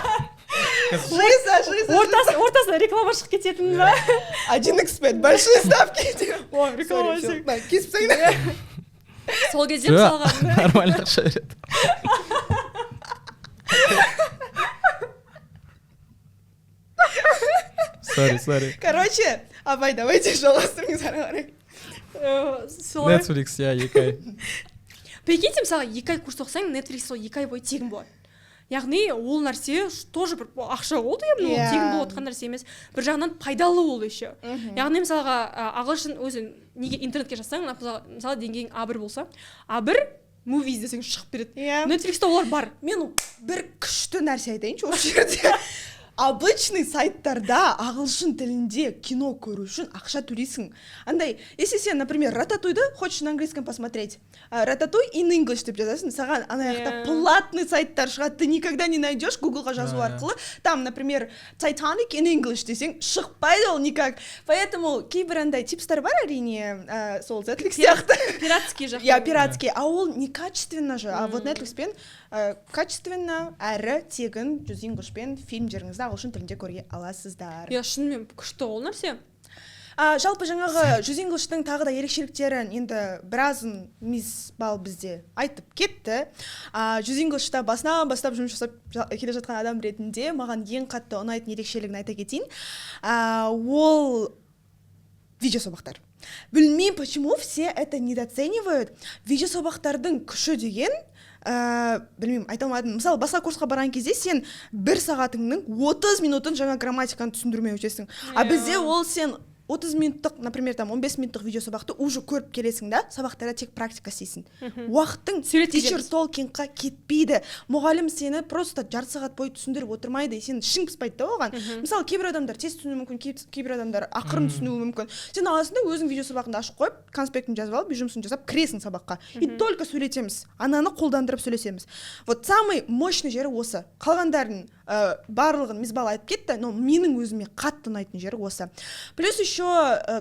Ортасына реклама шығып кететін ба? 1xbet, большие ставки. О, реклама шығып. Кесіп тастайын. Сол кезде мысалға нормально ақша береді. Sorry. Короче, абай, давайте жалғастырыңыз ары қарай. Netflix, 2 ай. Прикиньте, мысалы 2 ай курс оқысаң, Netflix сол 2 ай бойы тегін болады. Яғни ол нәрсе тоже бір ақша болды, яғни ол тегін болып отқан нәрсе емес. Bir жағынан пайдалы ол еще. Яғни мысалға ағылшын өзі неге интернетке жазсаң, мысалы деңгейің A1 болса, A1 movies десең шығып береді. Netflixте олар бар. Мен бір күшті нәрсе айтайыншы осы жерде. Обычный сайттарда ағылшын тілінде кино көру үшін ақша төлейсің. Андай, если сен, например, Рататуйды хочешь на английском посмотреть, Рататуй in English деп жазасың, саған ана платный сайттар шығады, ты никогда не найдешь, Googleға жазу арқылы. Там, например, Titanic in English десең, шықпайды ол никак. Поэтому кейбір андай типстар бар әрине, сол Netflix сияқты. Пиратский жақ. Пиратский, а ол некачественно же. А вот Netflixпен качественно әрі тегін жүз инглишпен фильмдеріңізді ағылшын тілінде көре аласыздар. Шынымен күшті ол нәрсе. Жалпы жаңағы жүз инглиштің тағы да ерекшеліктерін енді біразын мисс Бал бізде айтып кетті. Жүз инглишта басынан бастап жұмыс жасап келе жатқан адам ретінде маған ең қатты ұнайтын ерекшелігін айта кетейін. Ол видеосабақтар. Білмеймін, почему все это недооценивают. Видеосабақтардың күші деген білмеймін, айта алмадым. Мысалы, басқа курсқа барған кезде сен 1 сағатыңның 30 минутын жаңа грамматиканы түсіндірмей өтесің. А бізде ол сен 30 минуттық, например, там 15 минуттық видео сабақты уже көріп келесің да, сабақтарда тек практика істейсің. Уақыттың teacher talkingқа кетпейді. Мұғалім сені просто жарты сағат бойы түсіндіріп отырмайды, сен ішің пыспайды да оған. Мысалы, кейбір адамдар тез түсінуі мүмкін, кейбір адамдар ақырын түсінуі мүмкін. Сен аласың да өзің видео сабағыңды ашып қойып, конспектін жазып алып, жұмысын жасап кіресің сабаққа. И только сөйлетеміз, ананы қолдандырып сөйлесеміз. Вот самый мощный жері осы. Қалғандардың барлығын мисс Бал айтып кетті, но менің өзіме қатты ұнайтын жері осы. Плюс еще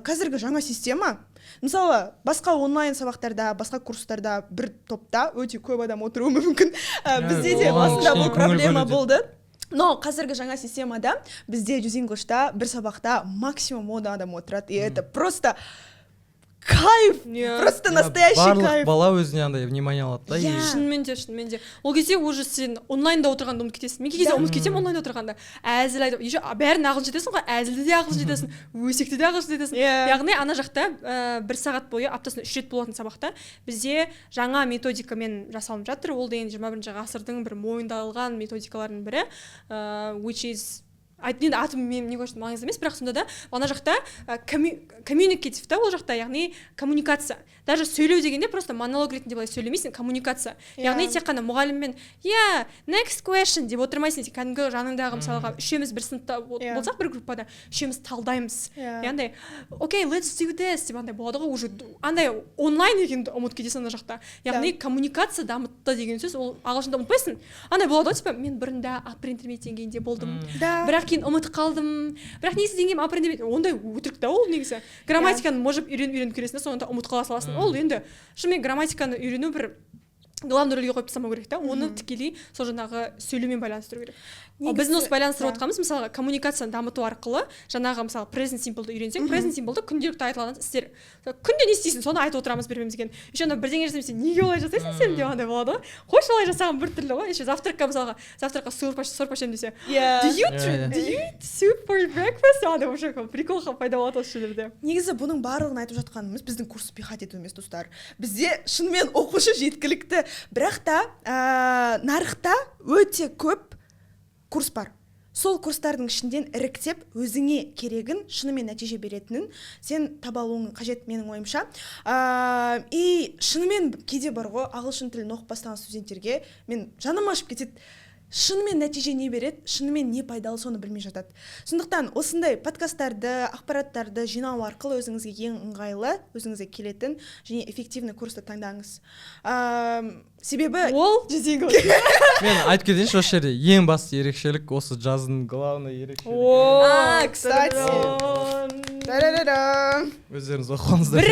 қазіргі жаңа система, мысалы басқа онлайн сабақтарда, басқа курстарда бір топта өте көп адам отыруы мүмкін. Бізде де басында бұл проблема болды. Но қазіргі жаңа системада бізде жүз инглишта бір сабақта максимум 10 адам отырады. И это просто кайф, Иә. просто настоящий барлық кайф. бала өзіне андай внимание алады да. Иә. и- шынымен де ол кезде уже сен онлайнда отырғанда ұмытып кетесің. Мен кей кезде ұмытып кетемін онлайнда отырғанда. Әзіл айтып еще бәрін ағылшынша айтасың ғой, әзілді де ағылшынша айтасың, өсекті де ағылшынша айтасың. Иә. Яғни ана жақта 1 сағат бойы аптасына 3 рет болатын сабақта бізде жаңа методикамен жасалынып жатыр. Ол деген 21 ғасырдың бір мойындалған методикалардың бірі, which is енді атым мен не көрсетіп маңызды емес, бірақ сонда да ана жақта коммуникатив та, ол жақта, яғни коммуникация. Даже сөйлеу дегенде просто монолог ретінде былай сөйлемейсің, коммуникация. Яғни тек қана мұғаліммен next question деп отырмайсың, сен кәдімгі жаныңдағы мысалға үшеуміз бір сыныпта болсақ, бір группада үшеуміз талдаймыз. Яғни окей, let's do this деп андай болады ғой, уже андай онлайн екенін ұмытып кетесің ана жақта. Яғни коммуникация дамытты деген сөз, ол ағылшында ұмытпайсың. Андай болады ғой, типа мен бұрында upper intermediate деңгейінде болдым, бірақ кейін ұмытып қалдым, бірақ негізі деңгейім upper intermediate. Ондай өтірік та ол негізі. Грамматиканы может үйреніп келесің, соңында ұмытып қала саласың. Ол енді шынымен грамматиканы үйрену бір главный рөлге қойып тастамау керек та, оны тікелей сол жаңағы сөйлеумен байланыстыру керек. Біздің осы байланыстырып отқанымыз мысалға коммуникацияны дамыту арқылы жаңағы мысалы present simple-ды үйренсең, present simple-ды күнделікті айтылатын істер. Күнде не істейсің, соны айтып отырамыз бір-бірімізге. Еще ана бірдеңе жасаймын, сен неге олай жасайсың сен деп андай болады ғой. Қойшы олай жасаған бір түрлі ғой. Еще завтракқа мысалға, завтракқа сорпа ішемін десе. Do you eat soup for breakfast? Андай уже прикол пайда болады осы жерлерде. Негізі бұның барлығын айтып жатқанымыз біздің курс пихать ету емес, достар. Бізде шынымен оқушы жеткілікті, бірақ та нарықта өте көп курс бар. Сол курстардың ішінден іріктеп өзіңе керегін, шынымен нәтиже беретінін сен таба алуың қажет менің ойымша. И шынымен кейде бар ғой, ағылшын тілін оқып бастаған студенттерге мен жаным ашып кетеді. Шынымен нәтиже не береді, шынымен не пайдалы, соны білмей жатады. Сондықтан осындай подкасттарды, ақпараттарды жинау арқылы өзіңізге ең ыңғайлы, өзіңізге келетін және эффективный курсты таңдаңыз. Себебі ол жүзеге мен айтып кетейінші, осы жерде ең басты ерекшелік осы жаздың главный кстати. ерекшелігі. Өздеріңіз оқыңыздар.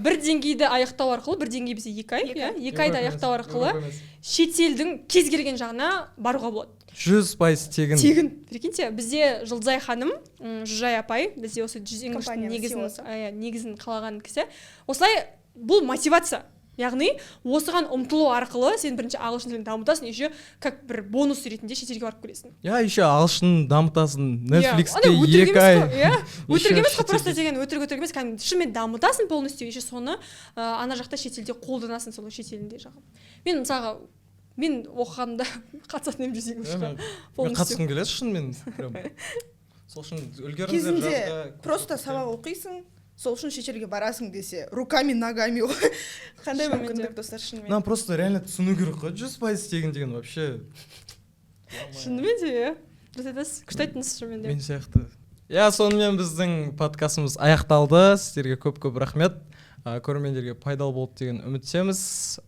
бір деңгейді аяқтау арқылы, бір деңгей бізде 2 ай, 2 айды аяқтау арқылы шетелдің кез келген жағына баруға болады. 100% тегін. Прикиньте, бізде Жұлдызай ханым, Жұлдызай апай, бізде осы компанияның негізін қалаған кісі. Осылай бұл мотивация. Яғни осыған ұмтылу арқылы сен бірінші ағылшын тілін дамытасың, еще как бір бонус ретінде шетелге барып көресің. Еще ағылшын дамытасың, Netflix-те 2 ай. Өтірік емес қой, просто деген өтірік емес, кәдімгі шынымен дамытасың полностью, еще соны ана жақта шетелде қолданасың, сол шетелінде жағы. Мен мысалға мен оқығанда қатысатын едім жүзеге қатысқым келеді шынымен. Сол үшін үлгеріңіздер жазға. Кезінде просто сабақ оқисың, сол үшін шетелге барасың десе, руками, ногами ғой. Қандай мүмкіндік, достар, шынымен. Нам просто реально түсіну керек қой, 100% тегін деген вообще. Шынымен де, күшті айттыңыз шынымен де. Мен сияқты. Сонымен біздің подкастымыз аяқталды. Сіздерге көп рахмет. Көрермендерге пайдалы болды деген үміттеміз.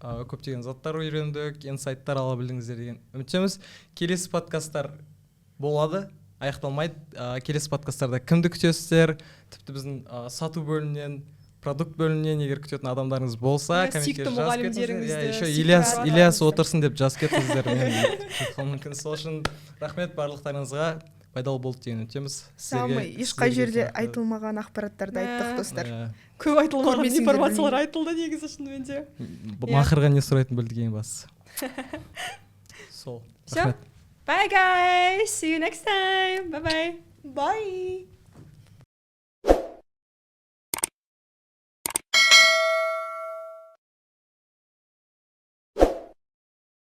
Көптеген заттар үйрендік, инсайттар ала білдіңіздер деген үміттеміз. Келесі подкасттар болады, аяқталмайды. Келесі подкасттарда кімді күтесіздер? Тіпті біздің сату бөлімінен, продукт бөлімінен егер күтетін адамдарыңыз болса, комментке жазып кетіңіздер. Ильяс отырсын деп жазып кетіңіздер. Мүмкін сол үшін рахмет барлықтарыңызға. Пайдалы болды деген үміттеміз. Самый ешқай жерде айтылмаған ақпараттарды айттық, достар. Көп айтылмаған информациялар айтылды негізі шынымен де. Мақырға не сұрайтын білдік ең бастысы. Сол. Bye guys, see you next time. Bye. Bye.